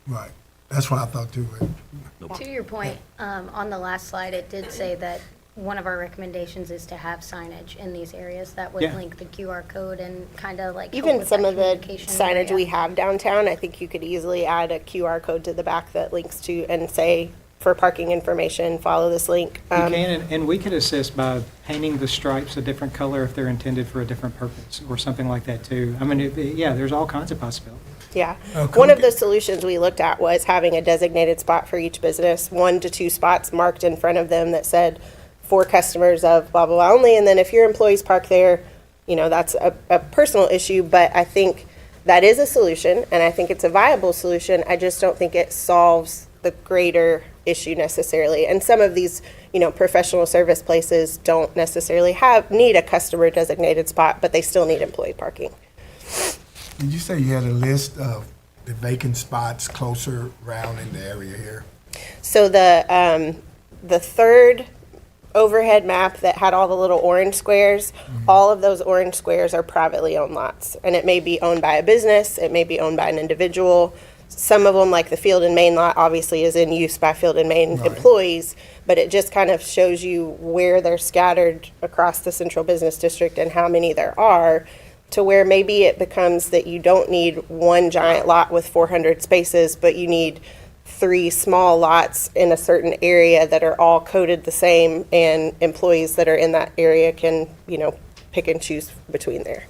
Right. That's what I thought too. Rick. To your point, on the last slide, it did say that one of our recommendations is to have signage in these areas that would Yeah. link the QR code and kind of like help Even with some that of the communication signage area. we have downtown, I think you could easily add a QR code to the back that links to and say, for parking information, follow this link. You can, and we could assist by painting the stripes a different color if they're intended for a different purpose, or something like that too. I mean, yeah, there's all kinds of possibilities. Yeah. could One we of the solutions we looked at was having a designated spot for each business, 1 to 2 spots marked in front of them that said, for customers of blah, blah, blah only. And then if your employees park there, you know, that's a personal issue, but I think that is a solution, and I think it's a viable solution. I just don't think it solves the greater issue necessarily. And some of these, you know, professional service places don't necessarily need a customer designated spot, but they still need employee parking. Did you say you had a list of the vacant spots closer around in the area here? So the third overhead map that had all the little orange squares, all of those orange squares are privately owned lots. And it may be owned by a business, it may be owned by an individual. Some of them, like the Field and Main lot, obviously is in use by Field and Main employees, but it just kind of shows you where they're scattered across the central business district and how many there are, to where maybe it becomes that you don't need one giant lot with 400 spaces, but you need 3 small lots in a certain area that are all coded the same, and employees that are in that area can, you know, pick and choose between there.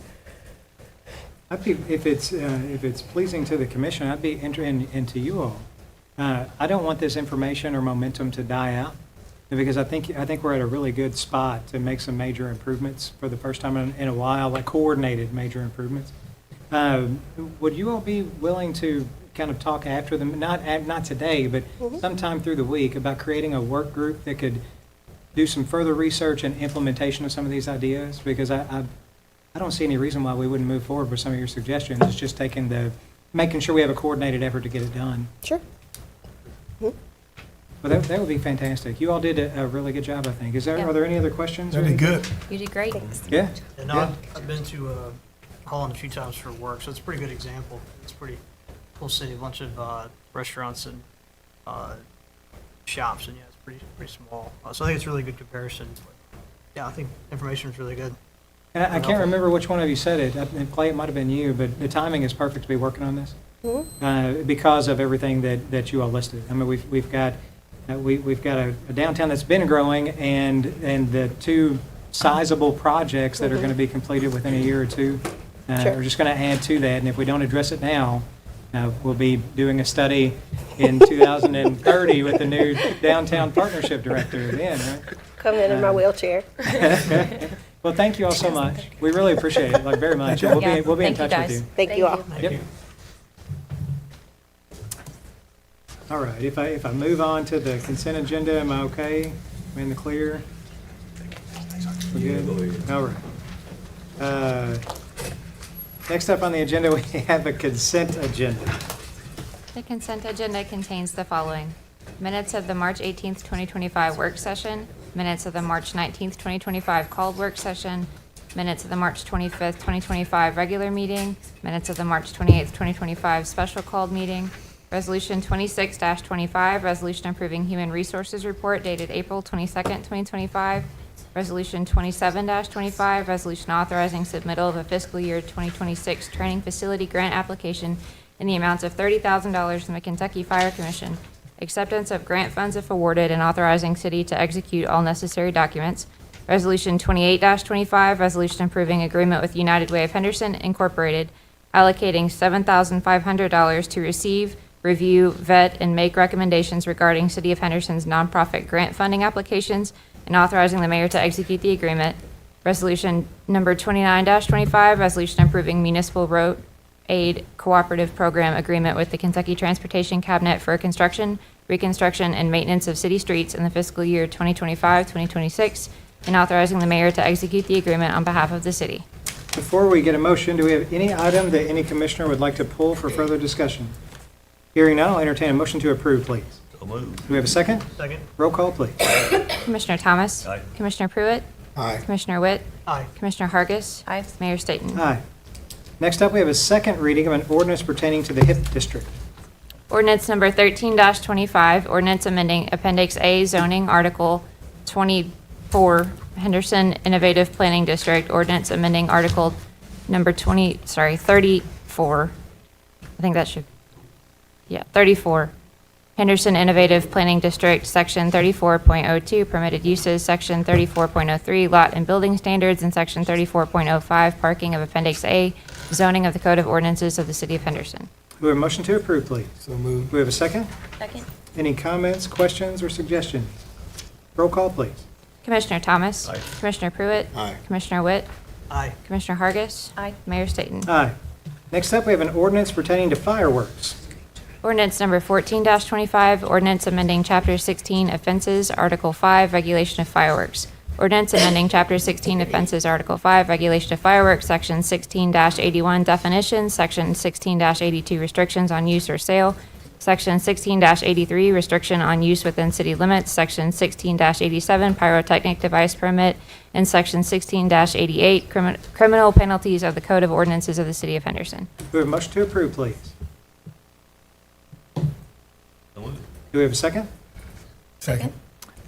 I'd be, if it's pleasing to the commission, I'd be interested in to you all. I don't want this information or momentum to die out, because I think we're at a really good spot to make some major improvements for the first time in a while, like coordinated major improvements. Would you all be willing to kind of talk after them, not today, but sometime through the week, about creating a work group that could do some further research and implementation of some of these ideas? Because I don't see any reason why we wouldn't move forward with some of your suggestions. It's just making sure we have a coordinated effort to get it done. Sure. Well, that would be fantastic. You all did a really good job, I think. Are there any other questions? That'd be good. You did great. Yeah. And I've been to Holland a few times for work, so it's a pretty good example. It's a pretty cool city, a bunch of restaurants and shops, and yeah, it's pretty small. So I think it's a really good comparison. Yeah, I think information is really good. And I can't remember which one of you said it. Clay, it might have been you, but the timing is perfect to be working on this because of everything that you all listed. I mean, we've got a downtown that's been growing, and the 2 sizable projects that are going to be completed within a year or 2 are just going to add to that. And if we don't address it now, we'll be doing a study in 2030 with the new downtown partnership director then, right? Come in my wheelchair. Well, thank you all so much. We really appreciate it, like very much. And we'll be in touch with you. Thank you all. Yep. All right, if I move on to the consent agenda, am I okay? Am I in the clear? We're good? All right. Next up on the agenda, we have a consent agenda. The consent agenda contains the following: minutes of the March 18th, 2025 work session, minutes of the March 19th, 2025 called work session, minutes of the March 25th, 2025 regular meeting, minutes of the March 28th, 2025 special called meeting, Resolution 26-25, resolution approving human resources report dated April 22nd, 2025, Resolution 27-25, resolution authorizing submittal of a fiscal year 2026 training facility grant application in the amounts of $30,000 from the Kentucky Fire Commission, acceptance of grant funds if awarded, and authorizing city to execute all necessary documents. Resolution 28-25, resolution approving agreement with United Way of Henderson Incorporated, allocating $7,500 to receive, review, vet, and make recommendations regarding City of Henderson's nonprofit grant funding applications, and authorizing the mayor to execute the agreement. Resolution number 29-25, resolution approving municipal road aid cooperative program agreement with the Kentucky Transportation Cabinet for construction, reconstruction, and maintenance of city streets in the fiscal year 2025-2026, and authorizing the mayor to execute the agreement on behalf of the city. Before we get a motion, do we have any item that any commissioner would like to pull for further discussion? Hearing none, I'll entertain a motion to approve, please. So moved. Do we have a second? Second. Roll call, please. Commissioner Thomas? Aye. Commissioner Pruitt? Aye. Commissioner Witt? Aye. Commissioner Hargis? Aye. Mayor Staten? Aye. Next up, we have a second reading of an ordinance pertaining to the HIP district. Ordinance number 13-25, ordinance amending Appendix A zoning, Article 24, Henderson Innovative Planning District, ordinance amending Article number 34. I think that should, 34. Henderson Innovative Planning District, Section 34.02, permitted uses, Section 34.03, lot and building standards, and Section 34.05, parking of Appendix A, zoning of the Code of Ordinances of the City of Henderson. Do we have a motion to approve, please? So moved. Do we have a second? Second. Any comments, questions, or suggestions? Roll call, please. Commissioner Thomas? Aye. Commissioner Pruitt? Aye. Commissioner Witt? Aye. Commissioner Hargis? Aye. Mayor Staten? Aye. Next up, we have an ordinance pertaining to fireworks. Ordinance number 14-25, ordinance amending Chapter 16 offenses, Article 5, regulation of fireworks. Ordinance amending Chapter 16 offenses, Article 5, regulation of fireworks, Section 16-81 definitions, Section 16-82 restrictions on use or sale, Section 16-83 restriction on use within city limits, Section 16-87 pyrotechnic device permit, and Section 16-88 criminal penalties of the Code of Ordinances of the City of Henderson. Do we have a motion to approve, please? So moved. Do we have a second? Second.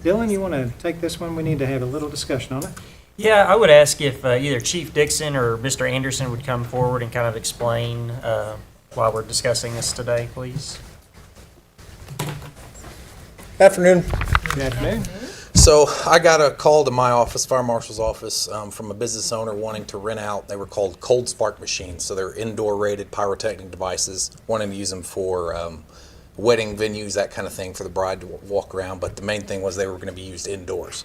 Dylan, you want to take this one? We need to have a little discussion on it. Yeah, I would ask if either Chief Dixon or Mr. Anderson would come forward and kind of explain why we're discussing this today, please. Afternoon. Good afternoon. So I got a call to my office, fire marshal's office, from a business owner wanting to rent out. They were called cold spark machines. So they're indoor rated pyrotechnic devices, wanting to use them for wedding venues, that kind of thing, for the bride to walk around. But the main thing was they were going to be used indoors.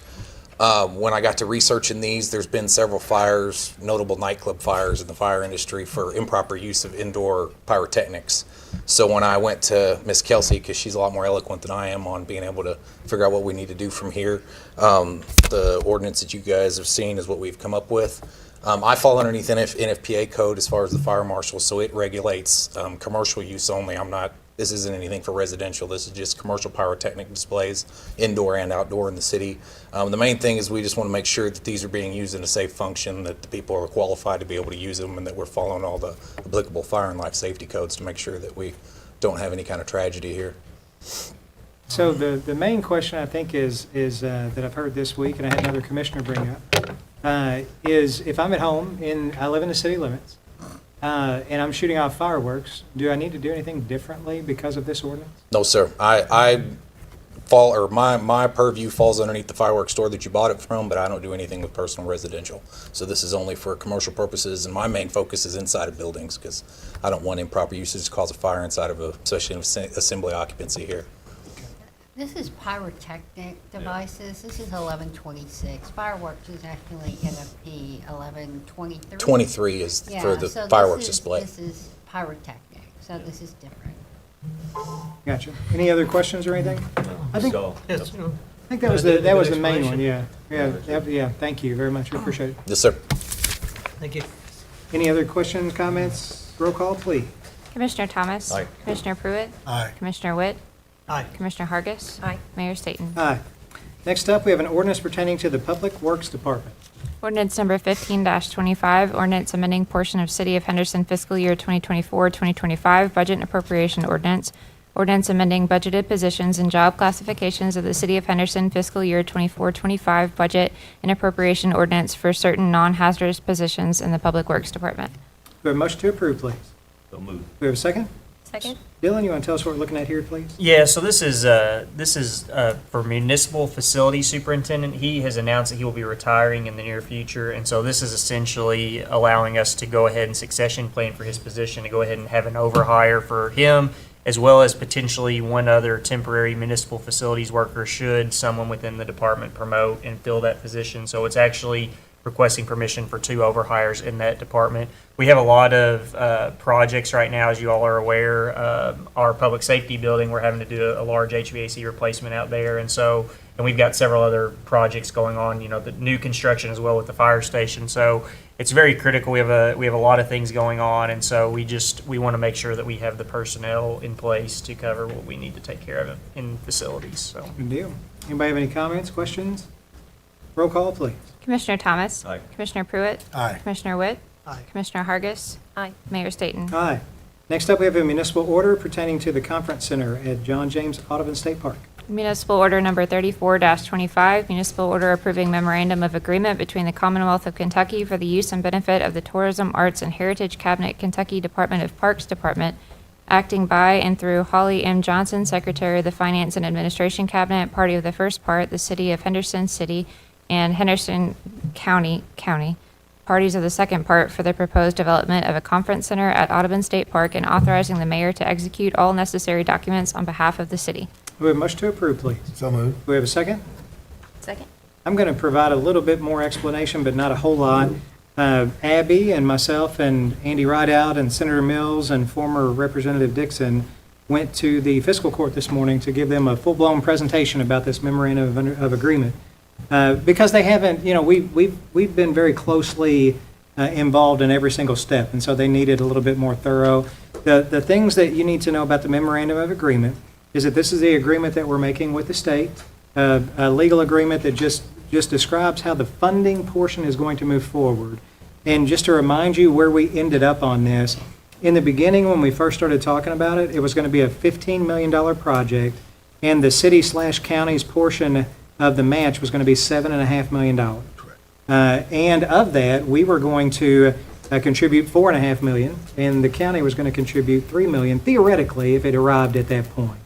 When I got to researching these, there's been several fires, notable nightclub fires in the fire industry for improper use of indoor pyrotechnics. So when I went to Miss Kelsey, because she's a lot more eloquent than I am on being able to figure out what we need to do from here, the ordinance that you guys have seen is what we've come up with. I fall underneath NFPA code as far as the fire marshal, so it regulates commercial use only. This isn't anything for residential. This is just commercial pyrotechnic displays, indoor and outdoor in the city. The main thing is we just want to make sure that these are being used in a safe function, that the people are qualified to be able to use them, and that we're following all the applicable fire and life safety codes to make sure that we don't have any kind of tragedy here. So the main question, I think, is that I've heard this week, and I had another commissioner bring up, is if I'm at home, I live in the city limits, and I'm shooting off fireworks, do I need to do anything differently because of this ordinance? No, sir. My purview falls underneath the fireworks store that you bought it from, but I don't do anything with personal residential. So this is only for commercial purposes, and my main focus is inside of buildings because I don't want improper usage to cause a fire inside of especially an assembly occupancy here. This is pyrotechnic devices. This is 1126. Fireworks is actually NFP 1123. 23 is for the so fireworks this is, display. This is pyrotechnic, so this is different. Gotcha. Any other questions or anything? I think, Yes. I think that was the main one, yeah. Yeah, thank you very much, we appreciate it. Yes, sir. Thank you. Any other questions, comments? Roll call, please. Commissioner Thomas. Aye. Commissioner Pruitt. Aye. Commissioner Witt. Aye. Commissioner Hargis. Aye. Mayor Staten. Aye. Next up, we have an ordinance pertaining to the Public Works Department. Ordinance number 15-25, ordinance amending portion of City of Henderson fiscal year 2024-2025 budget and appropriation ordinance. Ordinance amending budgeted positions and job classifications of the City of Henderson fiscal year 24-25 budget and appropriation ordinance for certain non-hazardous positions in the Public Works Department. We have a motion to approve, please. So moved. We have a second? Second? Dylan, you want to tell us what we're looking at here, please? Yeah, so this is for municipal facility superintendent. He has announced that he will be retiring in the near future, and so this is essentially allowing us to go ahead and succession plan for his position, to go ahead and have an overhire for him, as well as potentially one other temporary municipal facilities worker should someone within the department promote and fill that position. So it's actually requesting permission for 2 overhires in that department. We have a lot of projects right now, as you all are aware. Our public safety building, we're having to do a large HVAC replacement out there, and we've got several other projects going on. The new construction as well with the fire station. So it's very critical. We have a lot of things going on, and so we want to make sure that we have the personnel in place to cover what we need to take care of in facilities. So. Good deal. Anybody have any comments, questions? Roll call, please. Commissioner Thomas. Aye. Commissioner Pruitt. Aye. Commissioner Witt. Aye. Commissioner Hargis. Aye. Mayor Staten. Aye. Next up, we have a municipal order pertaining to the Conference Center at John James Audubon State Park. Municipal Order Number 34-25, municipal order approving memorandum of agreement between the Commonwealth of Kentucky for the use and benefit of the Tourism, Arts, and Heritage Cabinet, Kentucky Department of Parks Department, acting by and through Holly M. Johnson, Secretary of the Finance and Administration Cabinet, party of the first part, the City of Henderson City, and Henderson County, parties of the second part for the proposed development of a conference center at Audubon State Park, and authorizing the mayor to execute all necessary documents on behalf of the city. We have a motion to approve, please. So moved. We have a second? Second? I'm going to provide a little bit more explanation, but not a whole lot. Abby and myself and Andy Rideout and Senator Mills and former Representative Dixon went to the fiscal court this morning to give them a full-blown presentation about this memorandum of agreement. Because they haven't, we've been very closely involved in every single step, and so they needed a little bit more thorough. The things that you need to know about the memorandum of agreement is that this is the agreement that we're making with the state, a legal agreement that just describes how the funding portion is going to move forward. And just to remind you where we ended up on this, in the beginning when we first started talking about it, it was going to be a $15 million project, and the city/county's portion of the match was going to be $7.5 million. And of that, we were going to contribute $4.5 million, and the county was going to contribute $3 million, theoretically, if it arrived at that point.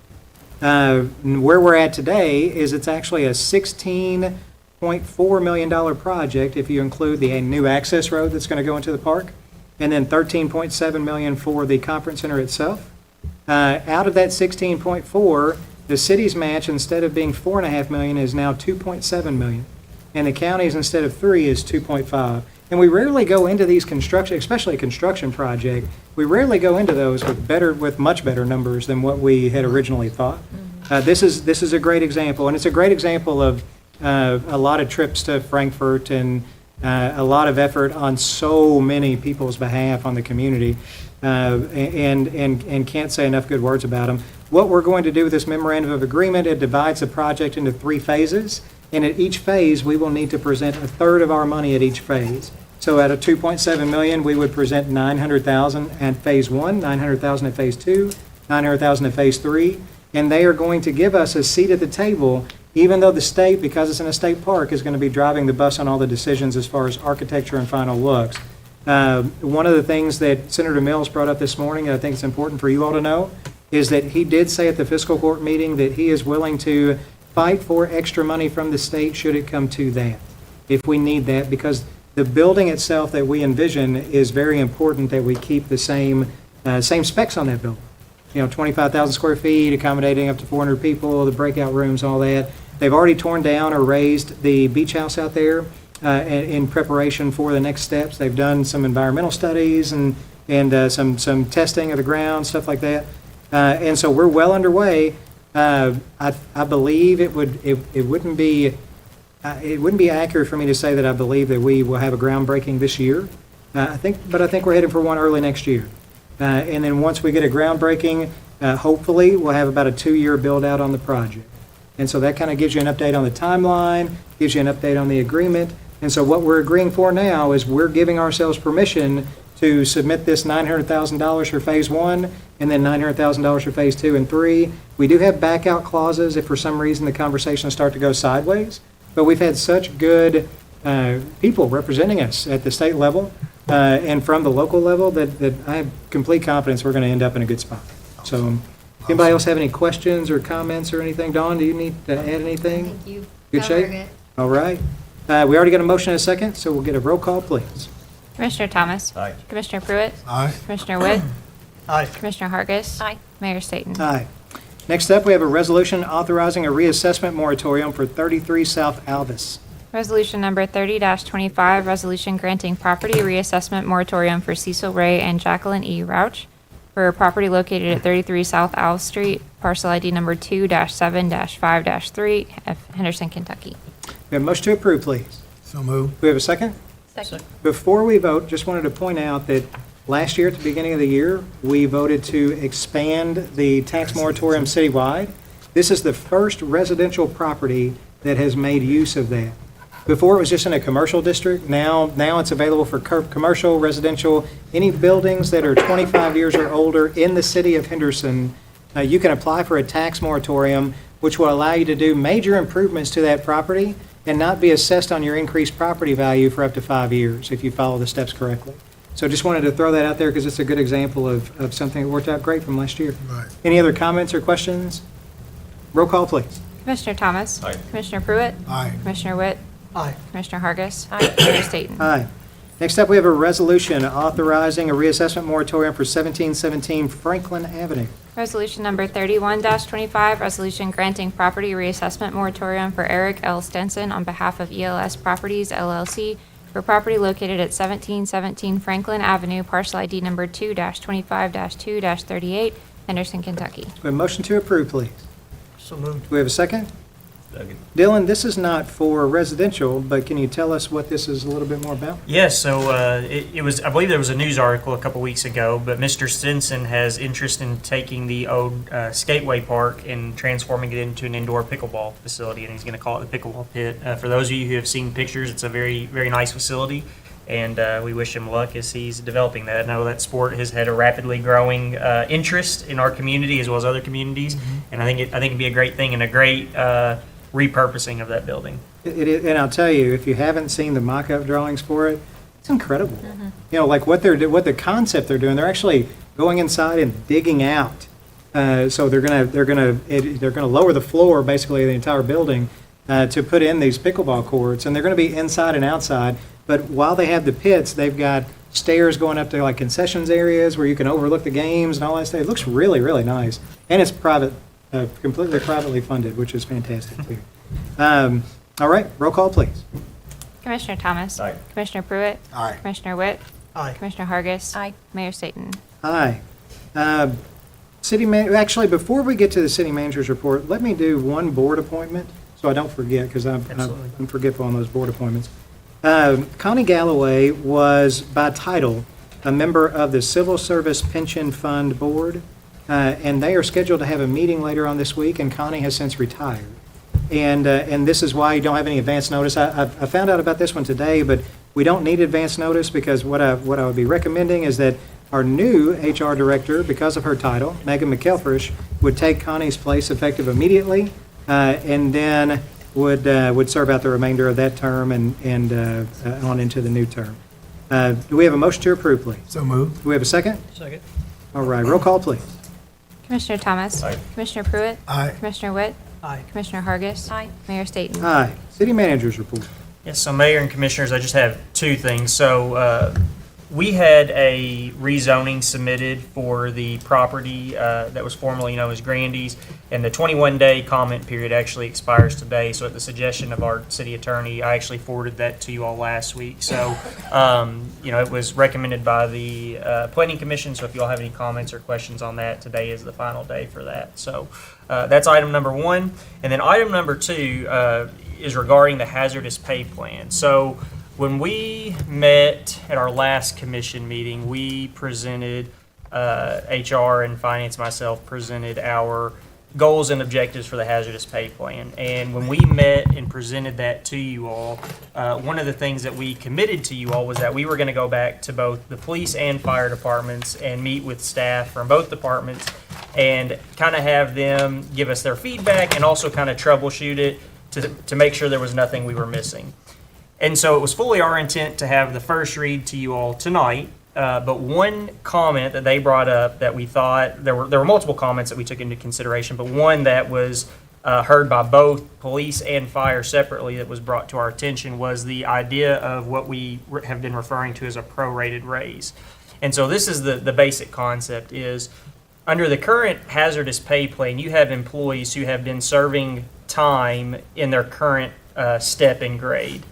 Where we're at today is it's actually a $16.4 million project if you include the new access road that's going to go into the park, and then $13.7 million for the conference center itself. Out of that 16.4, the city's match, instead of being $4.5 million, is now $2.7 million, and the county's, instead of 3, is 2.5. And we rarely go into these construction, especially a construction project, we rarely go into those with much better numbers than what we had originally thought. This is a great example, and it's a great example of a lot of trips to Frankfurt and a lot of effort on so many people's behalf on the community, and can't say enough good words about them. What we're going to do with this memorandum of agreement, it divides the project into 3 phases, and at each phase, we will need to present a third of our money at each phase. So at a $2.7 million, we would present $900,000 at phase 1, $900,000 at phase 2, $900,000 at phase 3, and they are going to give us a seat at the table, even though the state, because it's in a state park, is going to be driving the bus on all the decisions as far as architecture and final looks. One of the things that Senator Mills brought up this morning, and I think it's important for you all to know, is that he did say at the fiscal court meeting that he is willing to fight for extra money from the state should it come to that, if we need that, because the building itself that we envision is very important that we keep the same specs on that building. 25,000 square feet, accommodating up to 400 people, the breakout rooms, all that. They've already torn down or raised the beach house out there in preparation for the next steps. They've done some environmental studies and some testing of the ground, stuff like that. And so we're well underway. I believe it wouldn't be accurate for me to say that I believe that we will have a groundbreaking this year. I think we're headed for one early next year. And then once we get a groundbreaking, hopefully we'll have about a 2-year build out on the project. And so that kind of gives you an update on the timeline, gives you an update on the agreement. And so what we're agreeing for now is we're giving ourselves permission to submit this $900,000 for phase 1 and then $900,000 for phase 2 and 3. We do have back out clauses if for some reason the conversations start to go sideways. But we've had such good people representing us at the state level and from the local level that I have complete confidence we're going to end up in a good spot. So anybody else have any questions or comments or anything? Dawn, do you need to add anything? Thank you. Good shape? Covered it. All right. We already got a motion and a second, so we'll get a roll call, please. Commissioner Thomas. Aye. Commissioner Pruitt. Aye. Commissioner Witt. Aye. Commissioner Hargis. Aye. Mayor Staten. Aye. Next up, we have a resolution authorizing a reassessment moratorium for 33 South Alvis. Resolution number 30-25, resolution granting property reassessment moratorium for Cecil Ray and Jacqueline E. Rauch for a property located at 33 South Alv Street, parcel ID number 2-7-5-3 of Henderson, Kentucky. We have a motion to approve, please. So moved. We have a second? Second. Before we vote, just wanted to point out that last year, at the beginning of the year, we voted to expand the tax moratorium citywide. This is the first residential property that has made use of that. Before, it was just in a commercial district. Now it's available for commercial, residential, any buildings that are 25 years or older in the city of Henderson. You can apply for a tax moratorium, which will allow you to do major improvements to that property and not be assessed on your increased property value for up to 5 years if you follow the steps correctly. So just wanted to throw that out there because it's a good example of something that worked out great from last year. Right. Any other comments or questions? Roll call, please. Commissioner Thomas. Aye. Commissioner Pruitt. Aye. Commissioner Witt. Aye. Commissioner Hargis. Mayor Staten. Aye. Next up, we have a resolution authorizing a reassessment moratorium for 1717 Franklin Avenue. Resolution number 31-25, resolution granting property reassessment moratorium for Eric L. Stenson on behalf of ELS Properties LLC for property located at 1717 Franklin Avenue, parcel ID number 2-25-2-38, Henderson, Kentucky. We have a motion to approve, please. So moved. Do we have a second? Second. Dylan, this is not for residential, but can you tell us what this is a little bit more about? Yes, so it was, I believe there was a news article a couple weeks ago, but Mr. Stinson has interest in taking the old skateway park and transforming it into an indoor pickleball facility, and he's going to call it the Pickleball Pit. For those of you who have seen pictures, it's a very, very nice facility, and we wish him luck as he's developing that. I know that sport has had a rapidly growing interest in our community as well as other communities, and I think it'd be a great thing and a great repurposing of that building. And I'll tell you, if you haven't seen the mock-up drawings for it, it's incredible. You know, like what the concept they're doing. They're actually going inside and digging out. So they're gonna lower the floor basically of the entire building to put in these pickleball courts, and they're going to be inside and outside. But while they have the pits, they've got stairs going up to like concessions areas where you can overlook the games and all that stuff. It looks really, really nice, and it's private. Completely privately funded, which is fantastic too. All right, roll call, please. Commissioner Thomas. Aye. Commissioner Pruitt. Aye. Commissioner Witt. Aye. Commissioner Hargis. Aye. Mayor Staten. Aye. Actually, before we get to the city manager's report, let me do one board appointment so I don't forget, because I'm forgetful on those board appointments. Connie Galloway was, by title, a member of the Civil Service Pension Fund Board. And they are scheduled to have a meeting later on this week, and Connie has since retired. And this is why you don't have any advance notice. I found out about this one today, but we don't need advance notice because what I would be recommending is that our new HR director, because of her title, Megan McElfresh, would take Connie's place effective immediately, and then would serve out the remainder of that term and on into the new term. Do we have a motion to approve, please? So moved. Do we have a second? Second. All right, roll call, please. Commissioner Thomas. Aye. Commissioner Pruitt. Aye. Commissioner Witt. Aye. Commissioner Hargis. Aye. Mayor Staten. Aye. City manager's report. Yes, so Mayor and Commissioners, I just have two things. So we had a rezoning submitted for the property that was formerly known as Grandy's, and the 21-day comment period actually expires today. So at the suggestion of our city attorney, I actually forwarded that to you all last week. So, it was recommended by the Planning Commission. So if you all have any comments or questions on that, today is the final day for that. So that's item number one. And then item number two is regarding the hazardous pay plan. So when we met at our last commission meeting, we presented, HR and finance, myself, presented our goals and objectives for the hazardous pay plan. And when we met and presented that to you all, one of the things that we committed to you all was that we were going to go back to both the police and fire departments and meet with staff from both departments and kind of have them give us their feedback and also kind of troubleshoot it to make sure there was nothing we were missing. And so it was fully our intent to have the first read to you all tonight. But one comment that they brought up that we thought, there were multiple comments that we took into consideration, but one that was heard by both police and fire separately that was brought to our attention was the idea of what we have been referring to as a prorated raise. And so this is the basic concept is, under the current hazardous pay plan, you have employees who have been serving time in their current step and grade.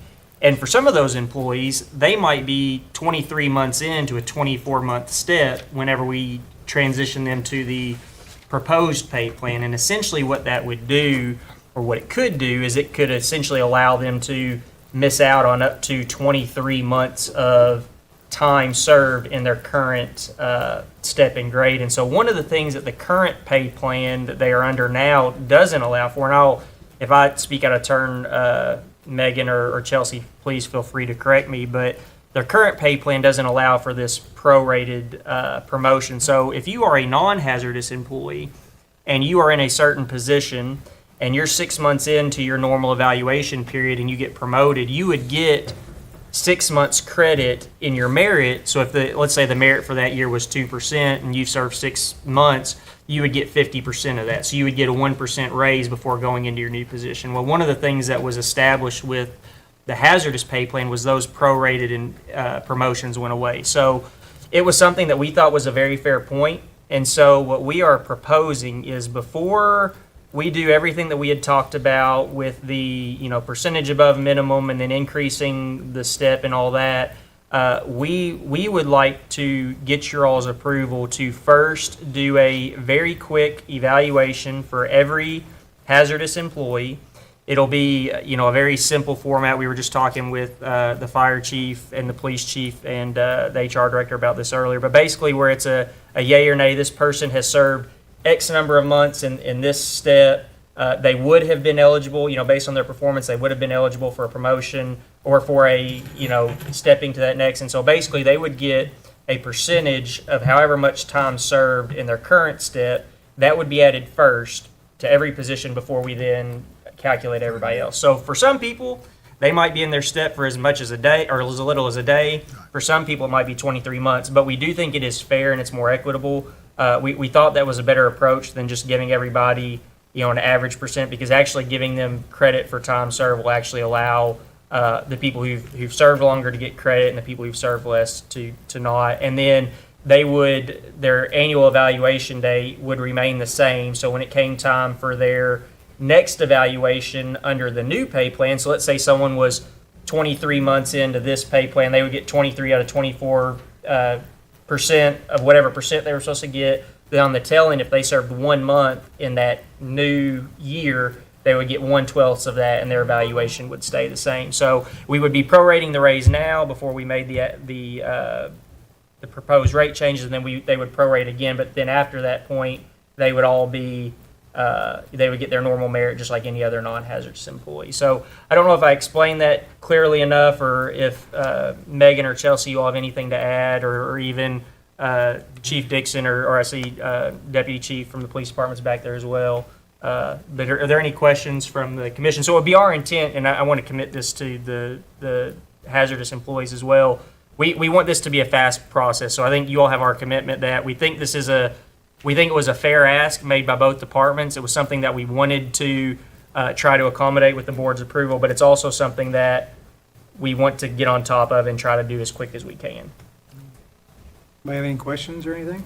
And for some of those employees, they might be 23 months into a 24-month step whenever we transition them to the proposed pay plan. And essentially what that would do, or what it could do, is it could essentially allow them to miss out on up to 23 months of time served in their current step and grade. And so one of the things that the current pay plan that they are under now doesn't allow for, and if I speak out of turn, Megan or Chelsea, please feel free to correct me, but their current pay plan doesn't allow for this prorated promotion. So if you are a non-hazardous employee and you are in a certain position and you're 6 months into your normal evaluation period and you get promoted, you would get 6 months credit in your merit. So if let's say the merit for that year was 2% and you served 6 months, you would get 50% of that. So you would get a 1% raise before going into your new position. Well, one of the things that was established with the hazardous pay plan was those prorated and promotions went away. So it was something that we thought was a very fair point. And so what we are proposing is, before we do everything that we had talked about with the percentage above minimum and then increasing the step and all that, we would like to get your all's approval to first do a very quick evaluation for every hazardous employee. It'll be a very simple format. We were just talking with the fire chief and the police chief and the HR director about this earlier, but basically where it's a yay or nay, this person has served X number of months in this step, they would have been eligible, based on their performance, they would have been eligible for a promotion or for a, stepping to that next. And so basically they would get a percentage of however much time served in their current step. That would be added first to every position before we then calculate everybody else. So for some people, they might be in their step for as much as a day or as little as a day. For some people, it might be 23 months, but we do think it is fair and it's more equitable. We thought that was a better approach than just giving everybody, an average percent, because actually giving them credit for time served will actually allow the people who've served longer to get credit and the people who've served less to not. And then their annual evaluation date would remain the same. So when it came time for their next evaluation under the new pay plan, so let's say someone was 23 months into this pay plan, they would get 23 out of 24 percent of whatever percent they were supposed to get. Then on the tail end, if they served 1 month in that new year, they would get 1/12 of that, and their evaluation would stay the same. So we would be prorating the raise now before we made the proposed rate changes, and then they would prorate again. But then after that point, they would all be they would get their normal merit just like any other non-hazardous employee. So I don't know if I explained that clearly enough, or if Megan or Chelsea, you all have anything to add, or even Chief Dixon, or I see Deputy Chief from the police department's back there as well. But are there any questions from the commission? So it would be our intent, and I want to commit this to the hazardous employees as well. We want this to be a fast process. So I think you all have our commitment that we think it was a fair ask made by both departments. It was something that we wanted to try to accommodate with the board's approval, but it's also something that we want to get on top of and try to do as quick as we can. Anybody have any questions or anything?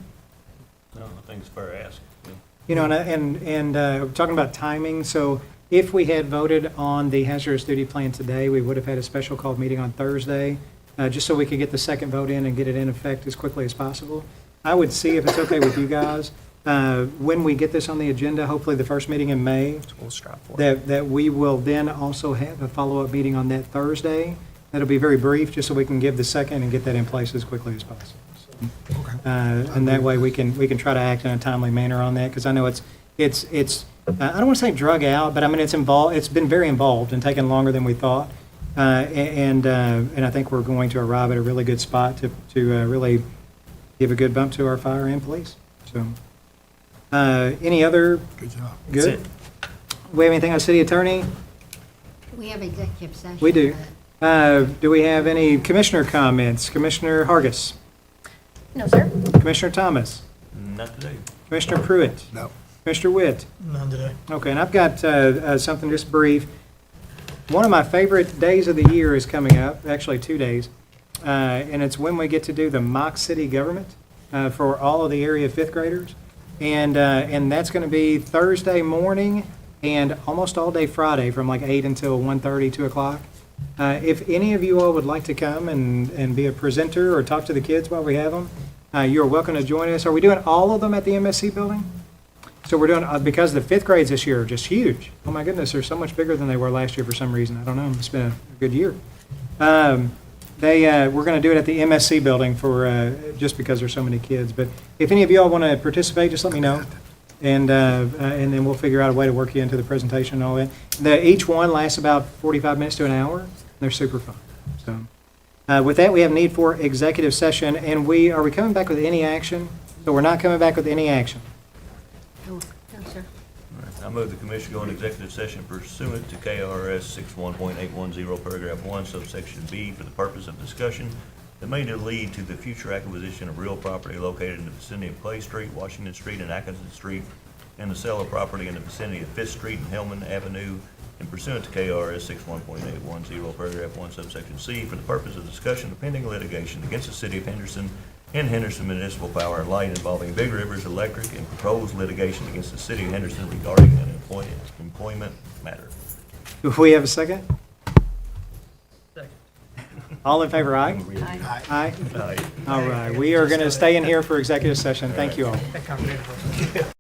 No, I think it's fair ask. Yeah. You know, we're talking about timing, so if we had voted on the hazardous duty plan today, we would have had a special called meeting on Thursday, just so we could get the second vote in and get it in effect as quickly as possible. I would see if it's okay with you guys, when we get this on the agenda, hopefully the first meeting in May, We'll strive for it. that we will then also have a follow-up meeting on that Thursday. That'll be very brief, just so we can give the second and get that in place as quickly as possible. So, and that way we can try to act in a timely manner on that, because I know it's I don't want to say drug out, but I mean it's been very involved and taken longer than we thought, and I think we're going to arrive at a really good spot to really give a good bump to our fire and police. So, any other? Good job. Good. We have anything on city attorney? We have executive session. We do. Do we have any commissioner comments? Commissioner Hargis? No, sir. Commissioner Thomas? Not today. Commissioner Pruitt? No. Commissioner Witt? None today. Okay, and I've got something just brief. One of my favorite days of the year is coming up, actually 2 days, and it's when we get to do the mock city government for all of the area fifth graders. And that's going to be Thursday morning and almost all day Friday from like 8 until 1:30, 2 o'clock. If any of you all would like to come and be a presenter or talk to the kids while we have them, you're welcome to join us. Are we doing all of them at the MSC building? So we're doing, because the fifth grades this year are just huge. Oh my goodness, they're so much bigger than they were last year for some reason. I don't know, it's been a good year. We're going to do it at the MSC building for, just because there's so many kids. But if any of you all want to participate, just let me know. And then we'll figure out a way to work you into the presentation and all that. Each one lasts about 45 minutes to an hour. They're super fun. So with that, we have need for executive session. And are we coming back with any action? So we're not coming back with any action. No, sir. I move the commission go into executive session pursuant to KRS 61.810, paragraph 1, subsection B, for the purpose of discussion that may lead to the future acquisition of real property located in the vicinity of Clay Street, Washington Street, and Atkinson Street, and the sale of property in the vicinity of Fifth Street and Hellman Avenue, and pursuant to KRS 61.810, paragraph 1, subsection C, for the purpose of discussion of pending litigation against the city of Henderson and Henderson Municipal Power and Light involving Big Rivers Electric and proposed litigation against the city of Henderson regarding an employment matter. Do we have a second? Second. All in favor, aye? Aye. Aye? All right, we are going to stay in here for executive session. Thank you all. That comprehensive.